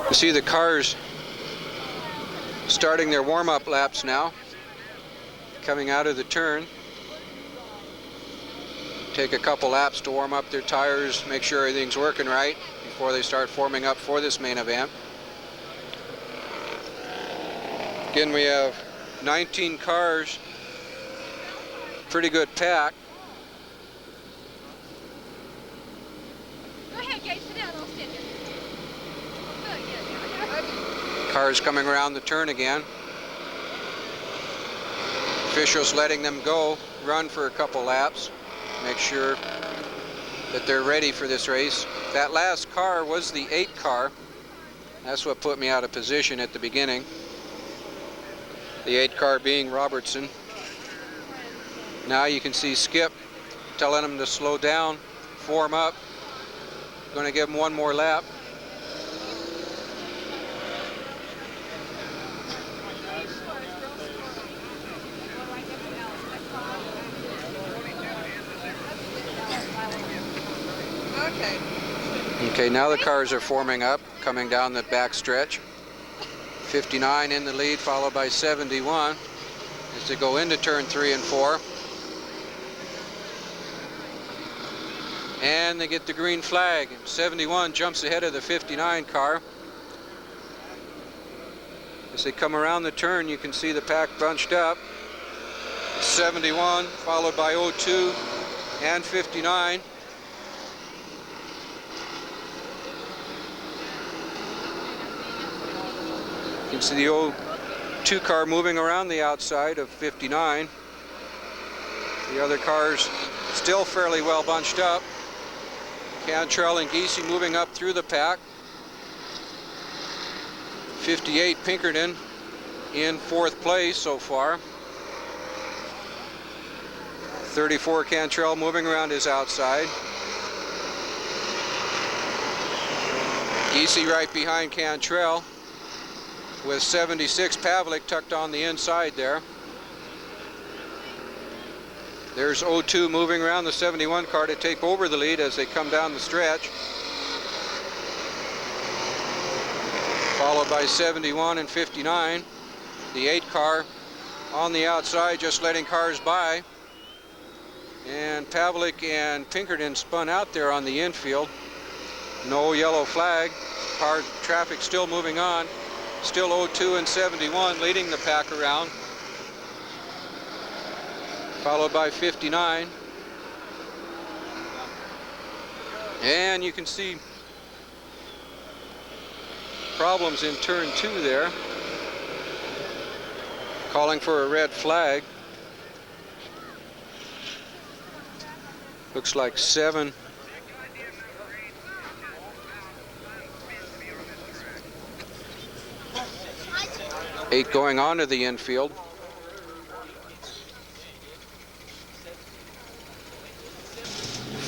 You see the cars starting their warm-up laps now, coming out of the turn. Take a couple laps to warm up their tires, make sure everything's working right before they start forming up for this main event. Again, we have 19 cars, pretty good pack. Go ahead, guys, sit down, I'll stand here. Cars coming around the turn again. Officials letting them go, run for a couple laps, make sure that they're ready for this race. That last car was the 8 car. That's what put me out of position at the beginning. The 8 car being Robertson. Now you can see Skip telling them to slow down, form up. Going to give them one more lap. Okay, now the cars are forming up, coming down the back stretch. 59 in the lead, followed by 71 as they go into turn 3 and 4. And they get the green flag. 71 jumps ahead of the 59 car. As they come around the turn, you can see the pack bunched up. 71 followed by 02 and 59. You can see the 02 car moving around the outside of 59. The other cars still fairly well bunched up. Cantrell and Giese moving up through the pack. 58 Pinkerton in 4th place so far. 34 Cantrell moving around his outside. Giese right behind Cantrell, with 76 Pavlik tucked on the inside there. There's 02 moving around the 71 car to take over the lead as they come down the stretch. followed by 71 and 59. The 8 car on the outside, just letting cars by. And Pavlik and Pinkerton spun out there on the infield. No yellow flag. Car traffic still moving on. Still 02 and 71 leading the pack around. Followed by 59. And you can see problems in turn 2 there. Calling for a red flag. Looks like 7. Eight going onto the infield.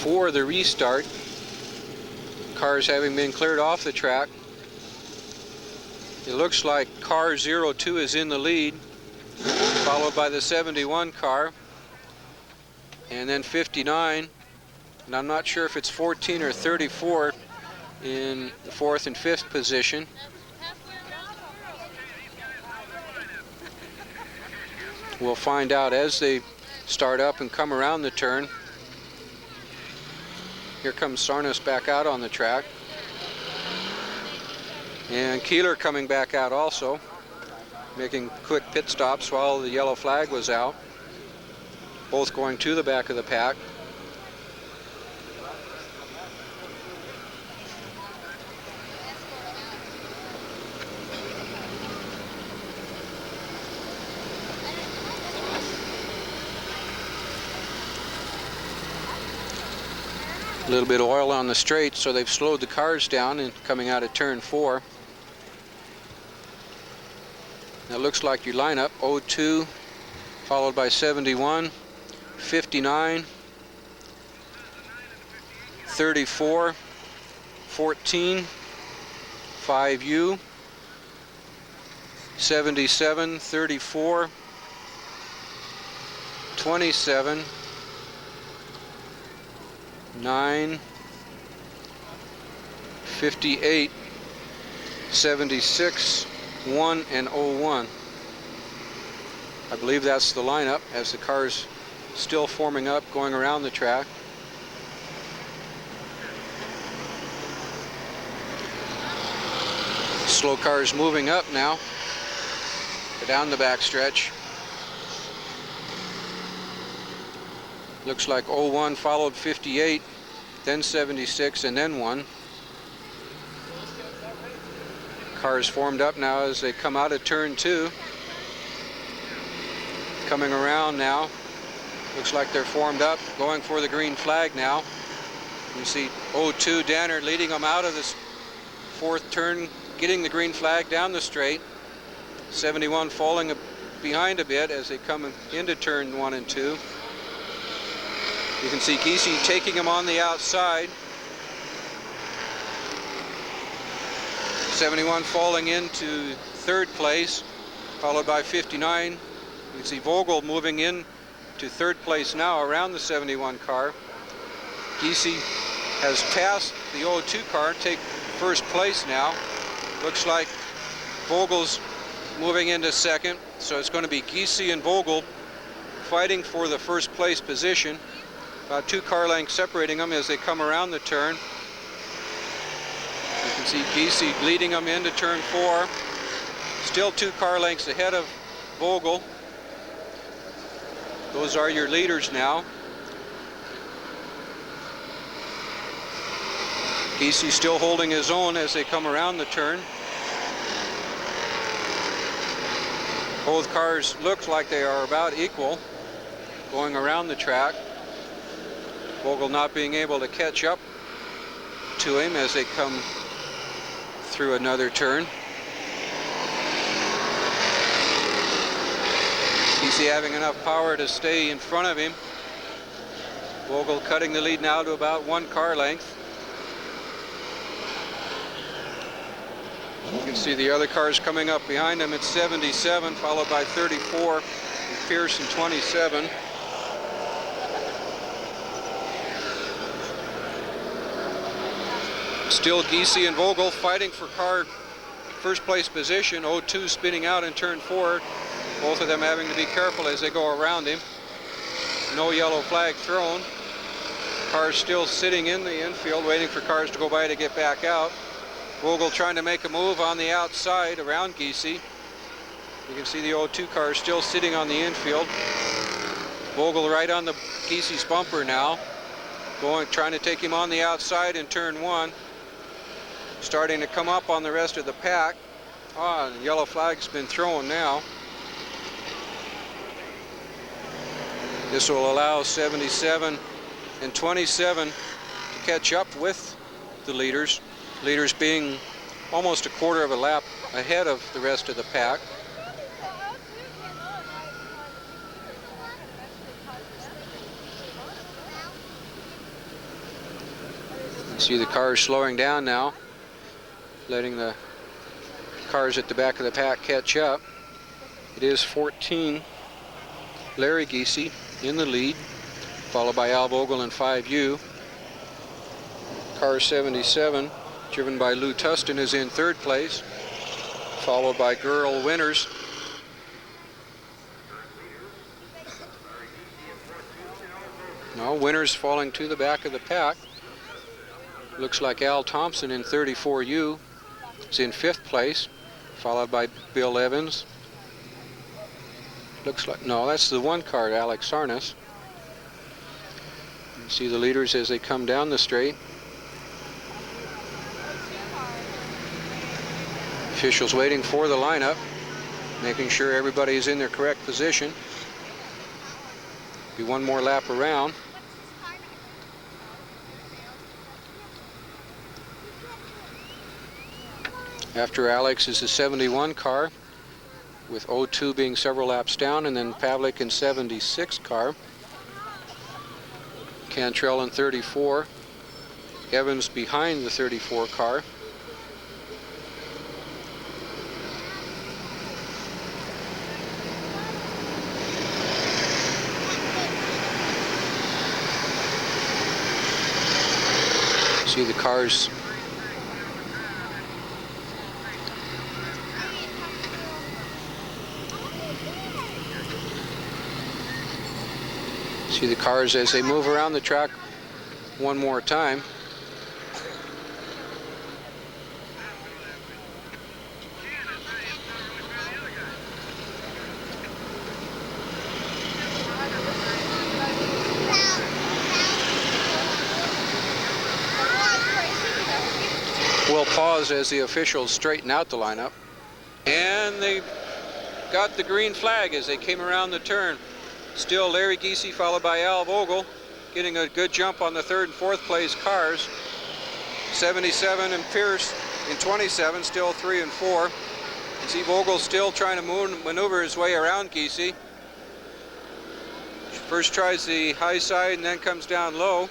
For the restart. Cars having been cleared off the track. It looks like car 02 is in the lead, followed by the 71 car, and then 59, and I'm not sure if it's 14 or 34 in the 4th and 5th position. We'll find out as they start up and come around the turn. Here comes Sarnas back out on the track. And Keeler coming back out also, making quick pit stops while the yellow flag was out. Both going to the back of the pack. A little bit of oil on the straight, so they've slowed the cars down and coming out of turn 4. That looks like your lineup. 02, followed by 71, 59, 34, 14, 5U, 77, 34, 27, 9, 58, 76, 1, and 01. I believe that's the lineup as the cars still forming up, going around the track. Slow cars moving up now, down the backstretch. Looks like 01 followed 58, then 76, and then 1. Cars formed up now as they come out of turn 2. Coming around now. Looks like they're formed up, going for the green flag now. You see 02 Danner leading them out of this 4th turn, getting the green flag down the straight. 71 falling behind a bit as they come into turn 1 and 2. You can see Giese taking him on the outside. 71 falling into 3rd place, followed by 59. You can see Vogel moving in to 3rd place now around the 71 car. Giese has passed the 02 car, take 1st place now. Looks like Vogel's moving into 2nd, so it's going to be Giese and Vogel fighting for the 1st place position. About 2 car lengths separating them as they come around the turn. You can see Giese leading them into turn 4. Still 2 car lengths ahead of Vogel. Those are your leaders now. Giese still holding his own as they come around the turn. Both cars look like they are about equal going around the track. Vogel not being able to catch up to him as they come through another turn. Giese having enough power to stay in front of him. Vogel cutting the lead now to about 1 car length. You can see the other cars coming up behind him at 77, followed by 34 and Pearson 27. Still Giese and Vogel fighting for car first place position. 02 spinning out in turn 4. Both of them having to be careful as they go around him. No yellow flag thrown. Cars still sitting in the infield waiting for cars to go by to get back out. Vogel trying to make a move on the outside around Giese. You can see the 02 car still sitting on the infield. Vogel right on the Giese's bumper now. Trying to take him on the outside in turn 1. Starting to come up on the rest of the pack. The yellow flag's been thrown now. This will allow 77 and 27 to catch up with the leaders. Leaders being almost a quarter of a lap ahead of the rest of the pack. You see the cars slowing down now, letting the cars at the back of the pack catch up. It is 14, Larry Giese in the lead, followed by Al Vogel in 5U. Car 77, driven by Lou Tustin, is in 3rd place, followed by Girl Winters. Now Winters falling to the back of the pack. Looks like Al Thompson in 34U is in 5th place, followed by Bill Evans. Looks like, no, that's the 1 car, Alex Sarnas. You see the leaders as they come down the straight. Officials waiting for the lineup, making sure everybody is in their correct position. Be one more lap around. After Alex is the 71 car, with 02 being several laps down, and then Pavlik in 76 car. Cantrell in 34. Evans behind the 34 car. See the cars as they move around the track one more time. We'll pause as the officials straighten out the lineup. And they got the green flag as they came around the turn. Still Larry Giese followed by Al Vogel, getting a good jump on the 3rd and 4th place cars. 77 and Pierce in 27, still 3 and 4. You see Vogel still trying to maneuver his way around Giese. First tries the high side and then comes down low.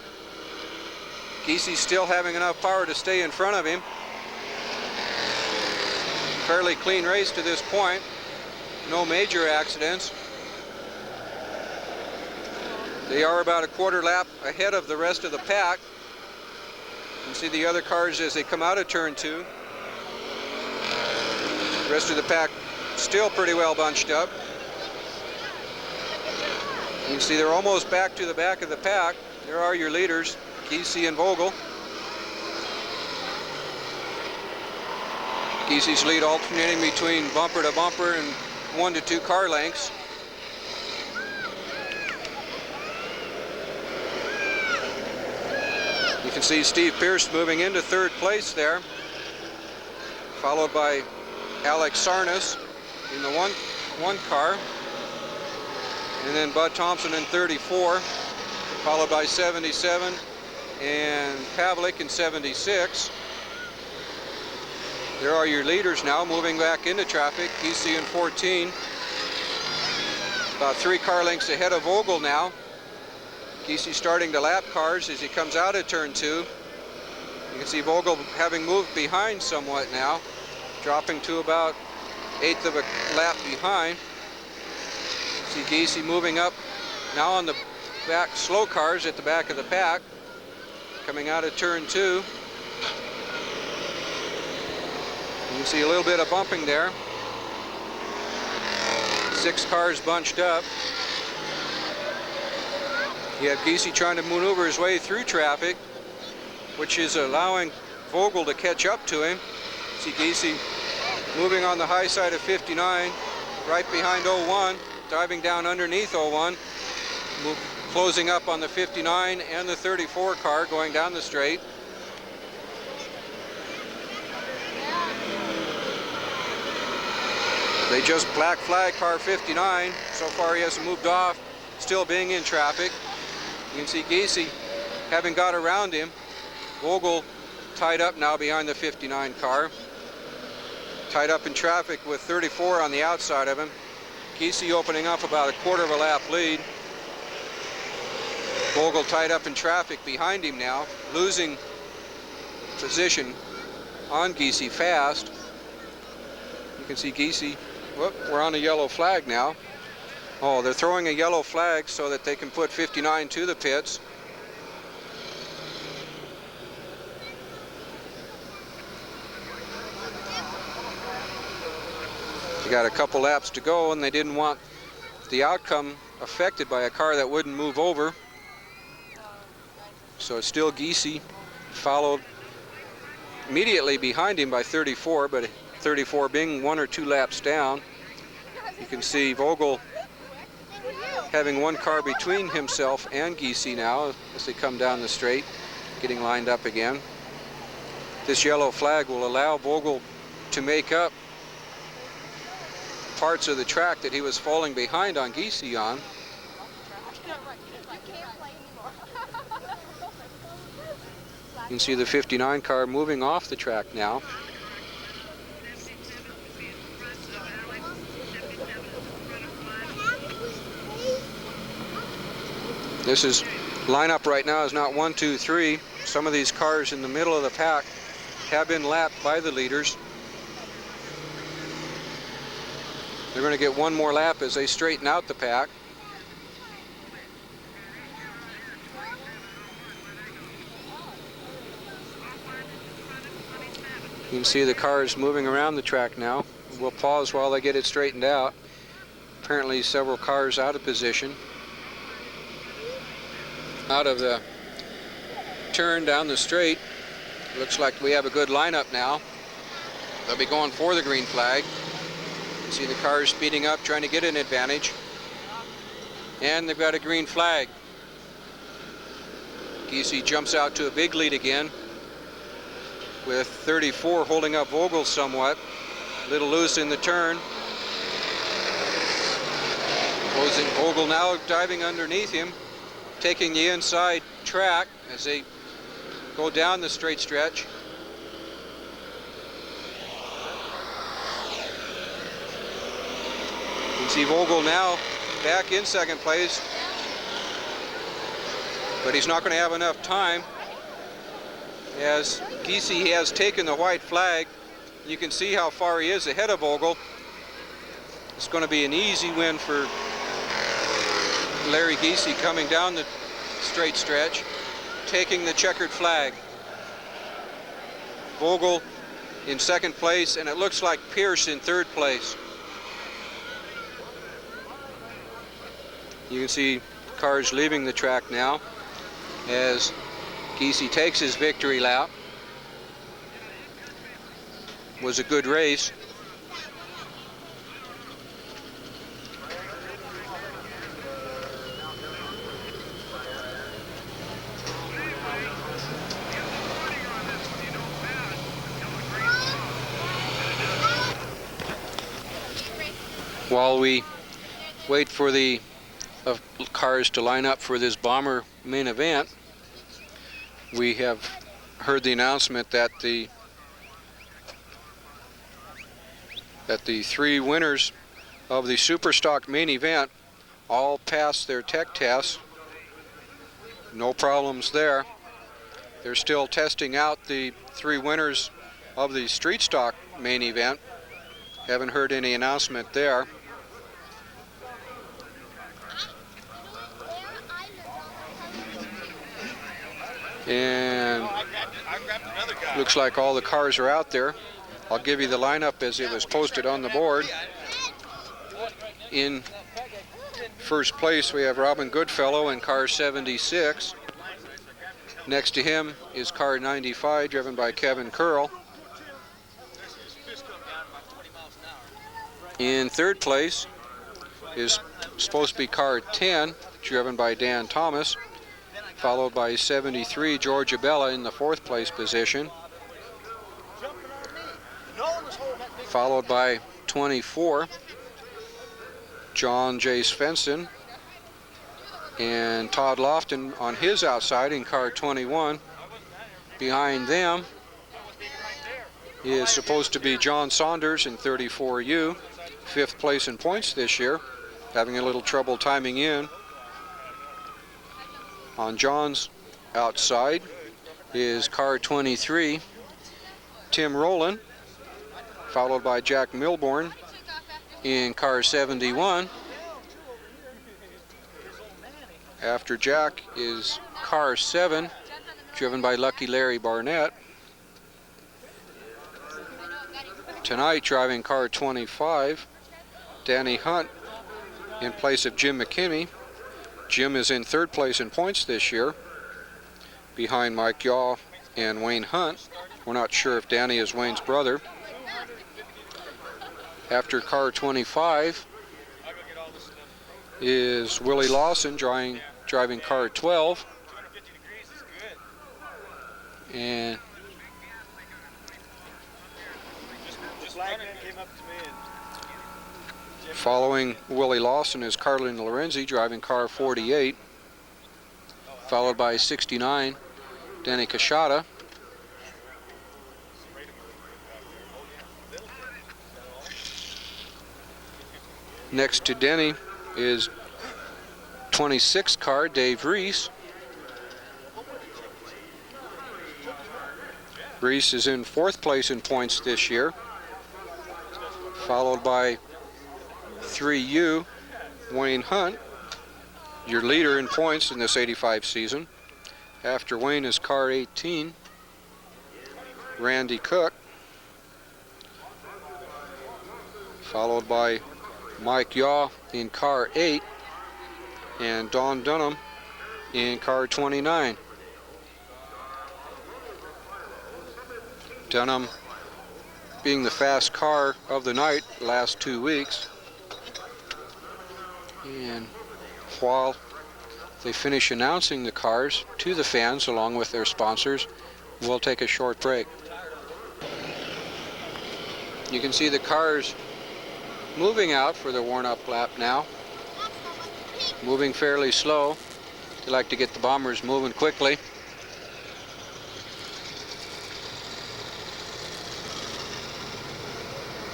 Giese still having enough power to stay in front of him. Fairly clean race to this point. No major accidents. They are about a quarter lap ahead of the rest of the pack. You can see the other cars as they come out of turn 2. The rest of the pack still pretty well bunched up. You can see they're almost back to the back of the pack. There are your leaders, Giese and Vogel. Giese's lead alternating between bumper to bumper and 1 to 2 car lengths. You can see Steve Pierce moving into 3rd place there, followed by Alex Sarnas in the one car, and then Bud Thompson in 34, followed by 77 and Pavlik in 76. There are your leaders now moving back into traffic. Giese in 14, about 3 car lengths ahead of Vogel now. Giese starting to lap cars as he comes out of turn 2. You can see Vogel having moved behind somewhat now, dropping to about 1/8 of a lap behind. See Giese moving up now on the back slow cars at the back of the pack, coming out of turn 2. You can see a little bit of bumping there. 6 cars bunched up. You have Giese trying to maneuver his way through traffic, which is allowing Vogel to catch up to him. See Giese moving on the high side of 59, right behind 01, diving down underneath 01, closing up on the 59 and the 34 car going down the straight. They just black flag car 59. So far he hasn't moved off, still being in traffic. You can see Giese having got around him. Vogel tied up now behind the 59 car. Tied up in traffic with 34 on the outside of him. Giese opening up about a quarter of a lap lead. Vogel tied up in traffic behind him now, losing position on Giese fast. You can see Giese, whoop, we're on a yellow flag now. Oh, they're throwing a yellow flag so that they can put 59 to the pits. They got a couple laps to go, and they didn't want the outcome affected by a car that wouldn't move over. So it's still Giese, followed immediately behind him by 34, but 34 being 1 or 2 laps down. You can see Vogel having 1 car between himself and Giese now as they come down the straight, getting lined up again. This yellow flag will allow Vogel to make up parts of the track that he was falling behind on Giese on. You can see the 59 car moving off the track now. This is lineup right now is not 1, 2, 3. Some of these cars in the middle of the pack have been lapped by the leaders. They're going to get 1 more lap as they straighten out the pack. You can see the cars moving around the track now. We'll pause while they get it straightened out. Apparently several cars out of position. Out of the turn down the straight. Looks like we have a good lineup now. They'll be going for the green flag. You see the cars speeding up, trying to get an advantage. And they've got a green flag. Giese jumps out to a big lead again, with 34 holding up Vogel somewhat. A little loose in the turn. Closing Vogel now diving underneath him, taking the inside track as they go down the straight stretch. You can see Vogel now back in second place, but he's not going to have enough time as Giese has taken the white flag. You can see how far he is ahead of Vogel. It's going to be an easy win for Larry Giese coming down the straight stretch, taking the checkered flag. Vogel in second place, and it looks like Pierce in third place. You can see cars leaving the track now as Giese takes his victory lap. Was a good race. While we wait for the cars to line up for this bomber main event, we have heard the announcement that the 3 winners of the Superstock main event all passed their tech tests. No problems there. They're still testing out the 3 winners of the Street Stock main event. Haven't heard any announcement there. And looks like all the cars are out there. I'll give you the lineup as it was posted on the board. In first place, we have Robin Goodfellow in car 76. Next to him is car 95, driven by Kevin Curl. In third place is supposed to be car 10, driven by Dan Thomas, followed by 73, George Abella in the fourth place position, followed by 24, John J. Svensson, and Todd Lofton on his outside in car 21. Behind them is supposed to be John Saunders in 34U, fifth place in points this year, having a little trouble timing in. On John's outside is car 23, Tim Rowland, followed by Jack Milborn in car 71. After Jack is car 7, driven by Lucky Larry Barnett. Tonight, driving car 25, Danny Hunt in place of Jim McKinney. Jim is in third place in points this year, behind Mike Yaw and Wayne Hunt. We're not sure if Danny is Wayne's brother. After car 25 is Willie Lawson driving car 12. And following Willie Lawson is Carlin Lorenzi driving car 48, followed by 69, Danny Kashada. Next to Denny is 26 car Dave Reese. Reese is in fourth place in points this year, followed by 3U, Wayne Hunt, your leader in points in this 85 season. After Wayne is car 18, Randy Cook, followed by Mike Yaw in car 8 and Don Dunham in car 29. Dunham being the fast car of the night last 2 weeks. And while they finish announcing the cars to the fans along with their sponsors, we'll take a short break. You can see the cars moving out for their warm-up lap now. Moving fairly slow. They like to get the bombers moving quickly.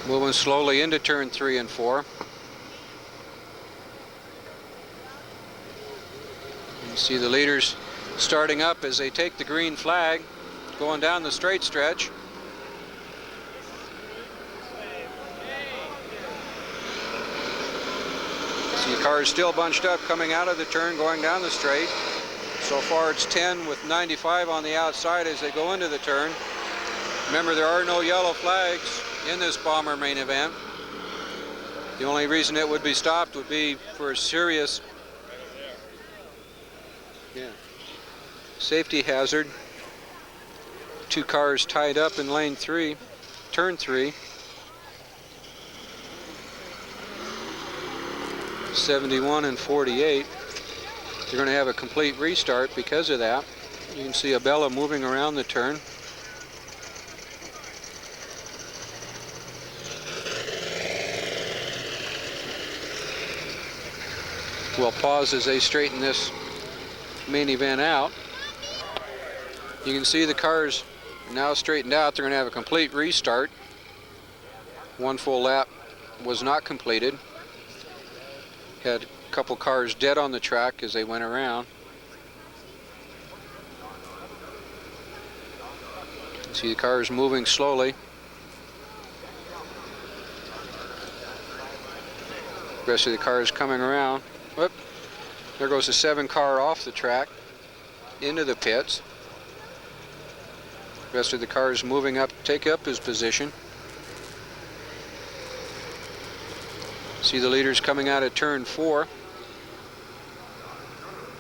Moving slowly into turn 3 and 4. You see the leaders starting up as they take the green flag, going down the straight stretch. See cars still bunched up coming out of the turn, going down the straight. So far it's 10 with 95 on the outside as they go into the turn. Remember, there are no yellow flags in this bomber main event. The only reason it would be stopped would be for a serious safety hazard. Two cars tied up in lane 3, turn 3. 71 and 48. They're going to have a complete restart because of that. You can see Abella moving around the turn. We'll pause as they straighten this main event out. You can see the cars now straightened out. They're going to have a complete restart. One full lap was not completed. Had a couple cars dead on the track as they went around. See the cars moving slowly. The rest of the cars coming around. Whoop. There goes the 7 car off the track into the pits. The rest of the cars moving up, take up his position. See the leaders coming out of turn 4.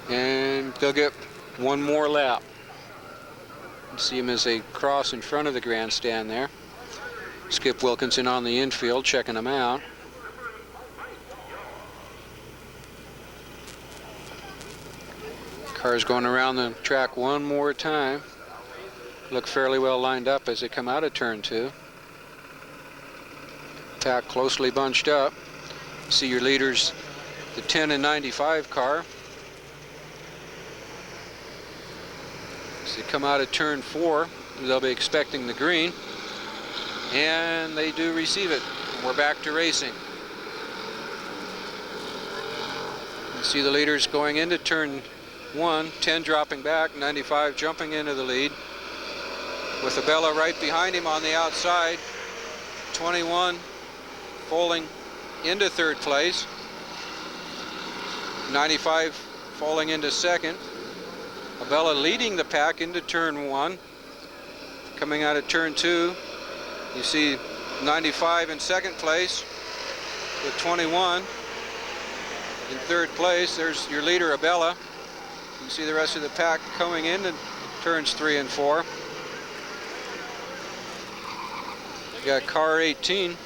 And they'll get one more lap. You see them as they cross in front of the grandstand there. Skip Wilkinson on the infield checking them out. Cars going around the track one more time. Look fairly well lined up as they come out of turn 2. Pack closely bunched up. See your leaders, the 10 and 95 car. As they come out of turn 4, they'll be expecting the green. And they do receive it. We're back to racing. You see the leaders going into turn 1, 10 dropping back, 95 jumping into the lead. With Abella right behind him on the outside. 21 falling into 3rd place. 95 falling into 2nd. Abella leading the pack into turn 1. Coming out of turn 2, you see 95 in 2nd place with 21 in 3rd place. There's your leader, Abella. You can see the rest of the pack coming into turns 3 and 4. You got car 18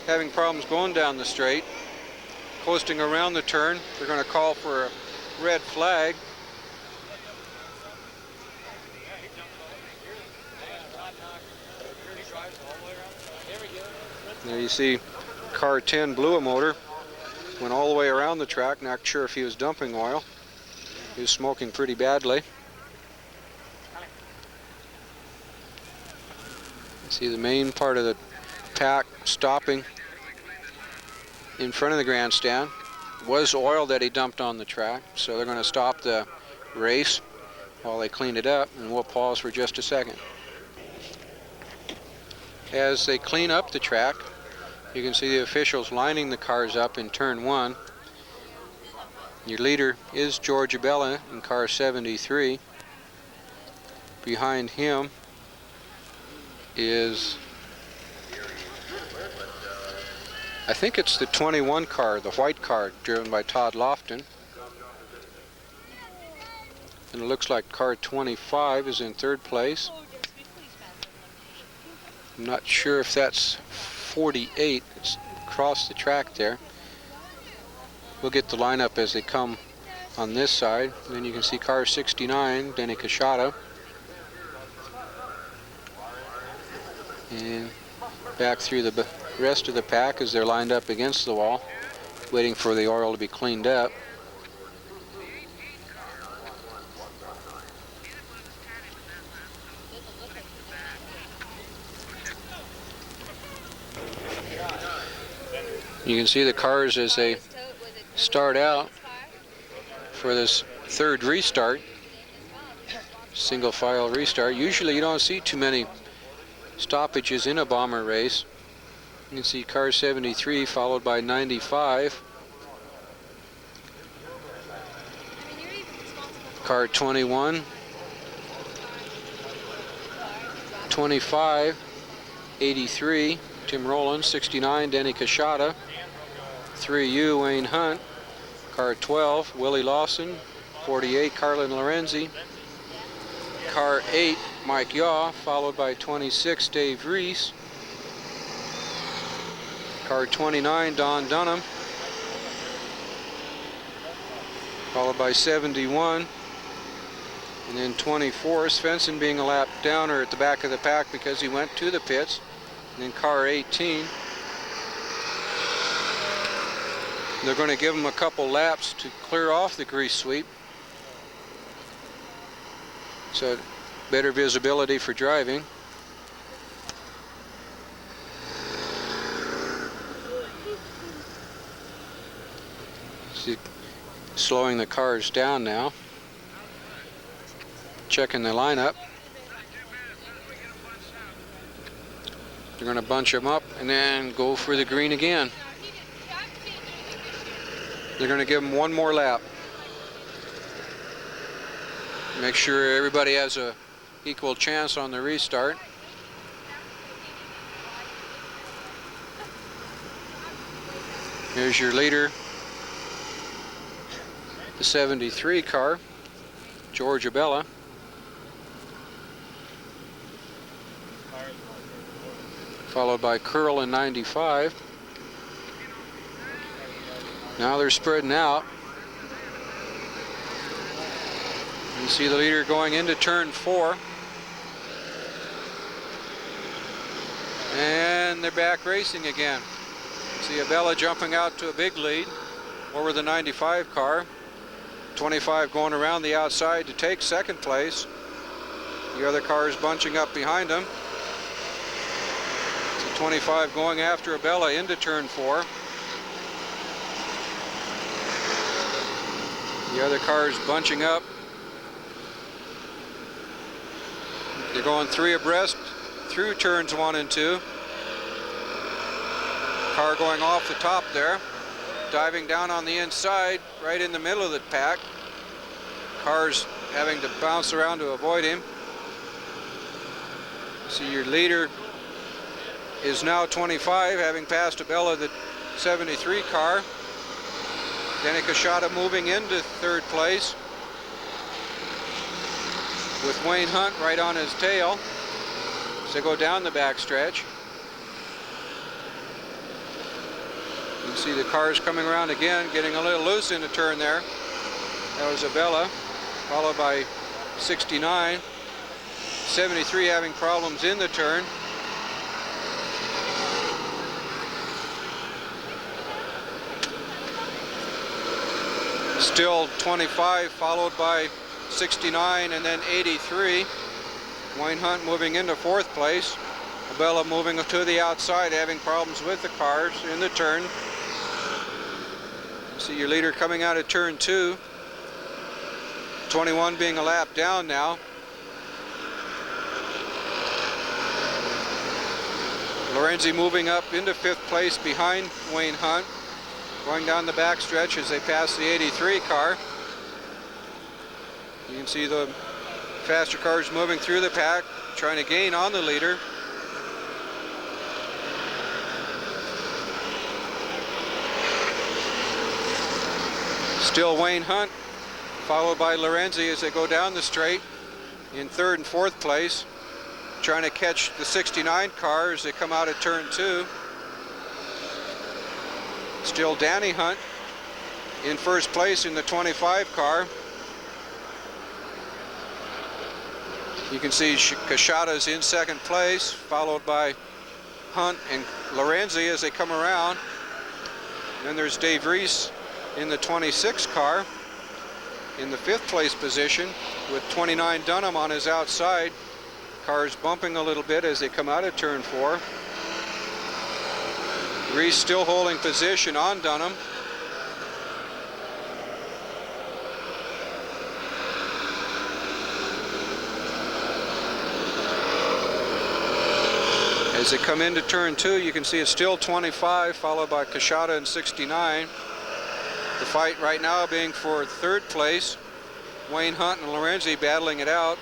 having problems going down the straight. Coasting around the turn. They're going to call for a red flag. There you see car 10 blew a motor, went all the way around the track, not sure if he was dumping oil. He was smoking pretty badly. See the main part of the pack stopping in front of the grandstand. It was oil that he dumped on the track, so they're going to stop the race while they clean it up, and we'll pause for just a second. As they clean up the track, you can see the officials lining the cars up in turn 1. Your leader is George Abella in car 73. Behind him is, I think it's the 21 car, the white car, driven by Todd Lofton. And it looks like car 25 is in 3rd place. I'm not sure if that's 48. It's across the track there. We'll get the lineup as they come on this side. And then you can see car 69, Denny Kashada. And back through the rest of the pack as they're lined up against the wall, waiting for the oil to be cleaned up. You can see the cars as they start out for this 3rd restart, single file restart. Usually you don't see too many stoppages in a bomber race. You can see car 73 followed by 95. Car 21, 25, 83, Tim Rowland, 69, Denny Kashada, 3U, Wayne Hunt, car 12, Willie Lawson, 48, Carlin Lorenzi, car 8, Mike Yaw, followed by 26, Dave Reese, car 29, Don Dunham, followed by 71, and then 24, Svensson being a lap down or at the back of the pack because he went to the pits, and then car 18. They're going to give them a couple laps to clear off the grease sweep, so better visibility for driving. See, slowing the cars down now, checking the lineup. They're going to bunch them up and then go for the green again. They're going to give them one more lap. Make sure everybody has a equal chance on the restart. Here's your leader, the 73 car, George Abella. Followed by Curl in 95. Now they're spreading out. You see the leader going into turn 4. And they're back racing again. See Abella jumping out to a big lead over the 95 car. 25 going around the outside to take second place. The other cars bunching up behind him. So 25 going after Abella into turn 4. The other cars bunching up. They're going 3 abreast through turns 1 and 2. Car going off the top there, diving down on the inside, right in the middle of the pack. Cars having to bounce around to avoid him. See your leader is now 25, having passed Abella, the 73 car. Danny Kashada moving into third place with Wayne Hunt right on his tail as they go down the backstretch. You can see the cars coming around again, getting a little loose in the turn there. That was Abella, followed by 69. 73 having problems in the turn. Still 25, followed by 69 and then 83. Wayne Hunt moving into fourth place. Abella moving to the outside, having problems with the cars in the turn. See your leader coming out of turn 2. 21 being a lap down now. Lorenzi moving up into 5th place behind Wayne Hunt. Going down the backstretch as they pass the 83 car. You can see the faster cars moving through the pack, trying to gain on the leader. Still Wayne Hunt, followed by Lorenzi as they go down the straight in 3rd and 4th place, trying to catch the 69 car as they come out of turn 2. Still Danny Hunt in 1st place in the 25 car. You can see Kashada's in 2nd place, followed by Hunt and Lorenzi as they come around. Then there's Dave Reese in the 26 car in the 5th place position with 29 Dunham on his outside. Cars bumping a little bit as they come out of turn 4. Reese still holding position on Dunham. As they come into turn 2, you can see it's still 25, followed by Kashada and 69. The fight right now being for 3rd place. Wayne Hunt and Lorenzi battling it out.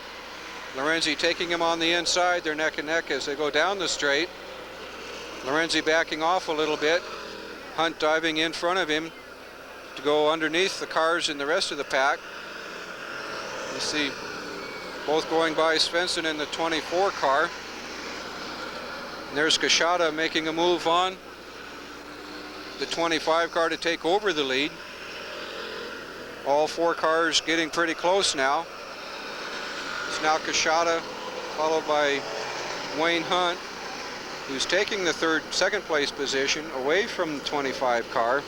Lorenzi taking him on the inside. They're neck and neck as they go down the straight. Lorenzi backing off a little bit. Hunt diving in front of him to go underneath the cars in the rest of the pack. You see both going by Svensson in the 24 car. And there's Kashada making a move on the 25 car to take over the lead. All 4 cars getting pretty close now. It's now Kashada, followed by Wayne Hunt, who's taking the 2nd place position away from the 25 car.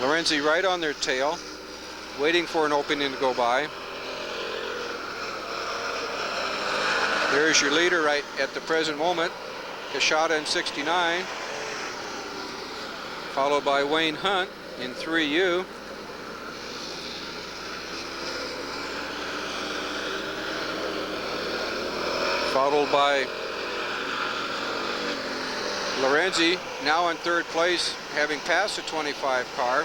Lorenzi right on their tail, waiting for an opening to go by. There's your leader right at the present moment, Kashada in 69, followed by Wayne Hunt in 3U. Followed by Lorenzi, now in 3rd place, having passed the 25 car.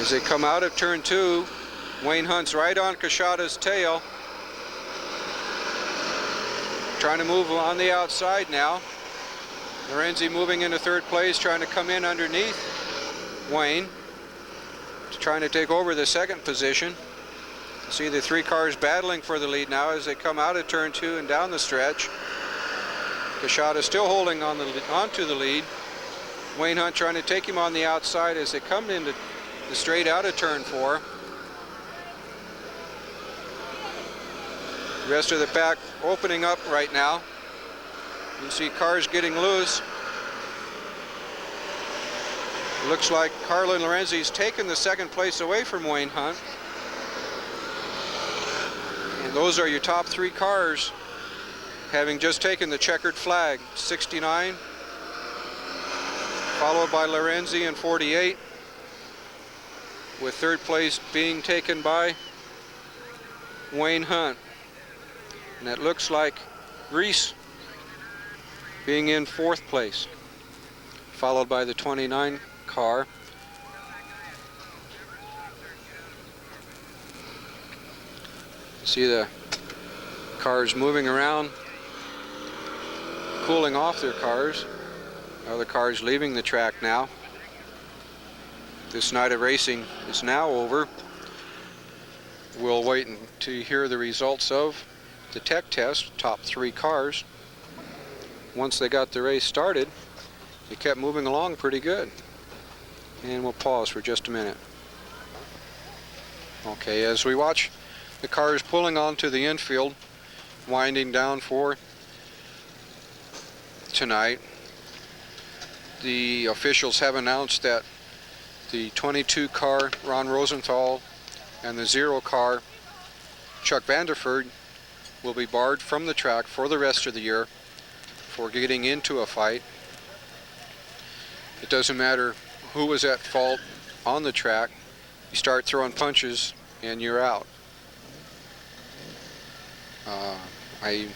As they come out of turn 2, Wayne Hunt's right on Kashada's tail. trying to move on the outside now. Lorenzi moving into third place, trying to come in underneath Wayne, trying to take over the second position. See the three cars battling for the lead now as they come out of turn 2 and down the stretch. Kashada still holding on onto the lead. Wayne Hunt trying to take him on the outside as they come into the straight out of turn 4. The rest of the pack opening up right now. You see cars getting loose. Looks like Harlan Lorenzi's taken the second place away from Wayne Hunt. And those are your top 3 cars having just taken the checkered flag. 69, followed by Lorenzi in 48, with third place being taken by Wayne Hunt. And it looks like Reese being in 4th place, followed by the 29 car. See the cars moving around, cooling off their cars. Other cars leaving the track now. This night of racing is now over. We'll wait to hear the results of the tech test, top 3 cars. Once they got the race started, they kept moving along pretty good. And we'll pause for just a minute. Okay, as we watch the cars pulling onto the infield, winding down for tonight, the officials have announced that the 22 car Ron Rosenthal and the 0 car Chuck Vanderford will be barred from the track for the rest of the year for getting into a fight. It doesn't matter who was at fault on the track. You start throwing punches and you're out. I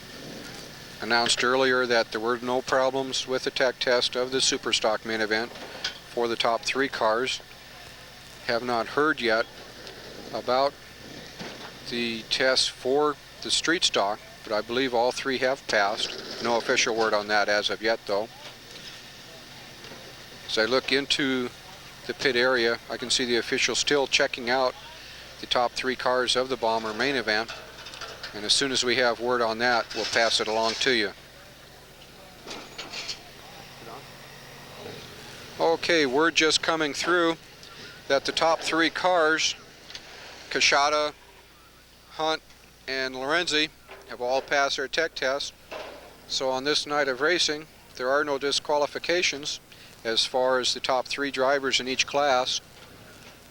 announced earlier that there were no problems with the tech test of the Superstock main event for the top 3 cars. Have not heard yet about the test for the street stock, but I believe all 3 have passed. No official word on that as of yet, though. As I look into the pit area, I can see the officials still checking out the top 3 cars of the Bomber main event. And as soon as we have word on that, we'll pass it along to you. Okay, word just coming through that the top 3 cars, Kashada, Hunt, and Lorenzi, have all passed their tech test. So on this night of racing, there are no disqualifications as far as the top 3 drivers in each class.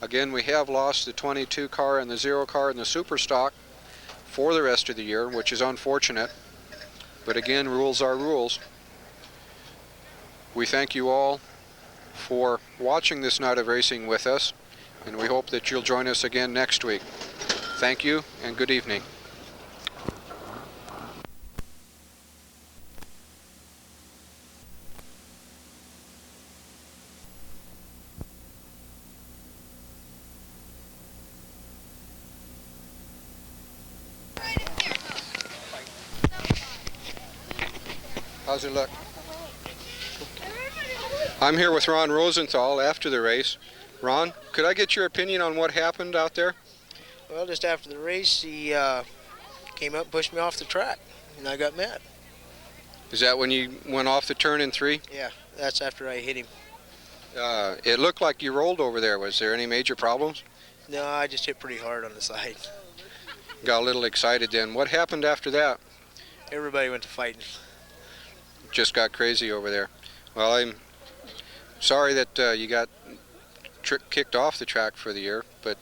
Again, we have lost the 22 car and the 0 car in the Superstock for the rest of the year, which is unfortunate. But again, rules are rules. We thank you all for watching this night of racing with us, and we hope that you'll join us again next week. Thank you and good evening. How's it look? I'm here with Ron Rosenthal after the race. Ron, could I get your opinion on what happened out there? Well, just after the race, he came up and pushed me off the track, and I got mad. Is that when you went off the turn in 3? Yeah, that's after I hit him. It looked like you rolled over there. Was there any major problems? No, I just hit pretty hard on the side. Got a little excited then. What happened after that? Everybody went to fighting. Just got crazy over there. Well, I'm sorry that you got kicked off the track for the year, but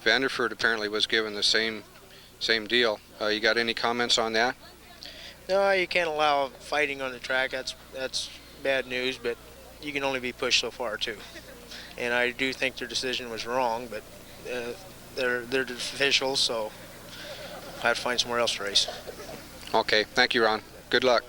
Vanderford apparently was given the same deal. You got any comments on that? No, you can't allow fighting on the track. That's bad news, but you can only be pushed so far too. And I do think their decision was wrong, but they're the officials, so I have to find somewhere else to race. Okay, thank you, Ron. Good luck.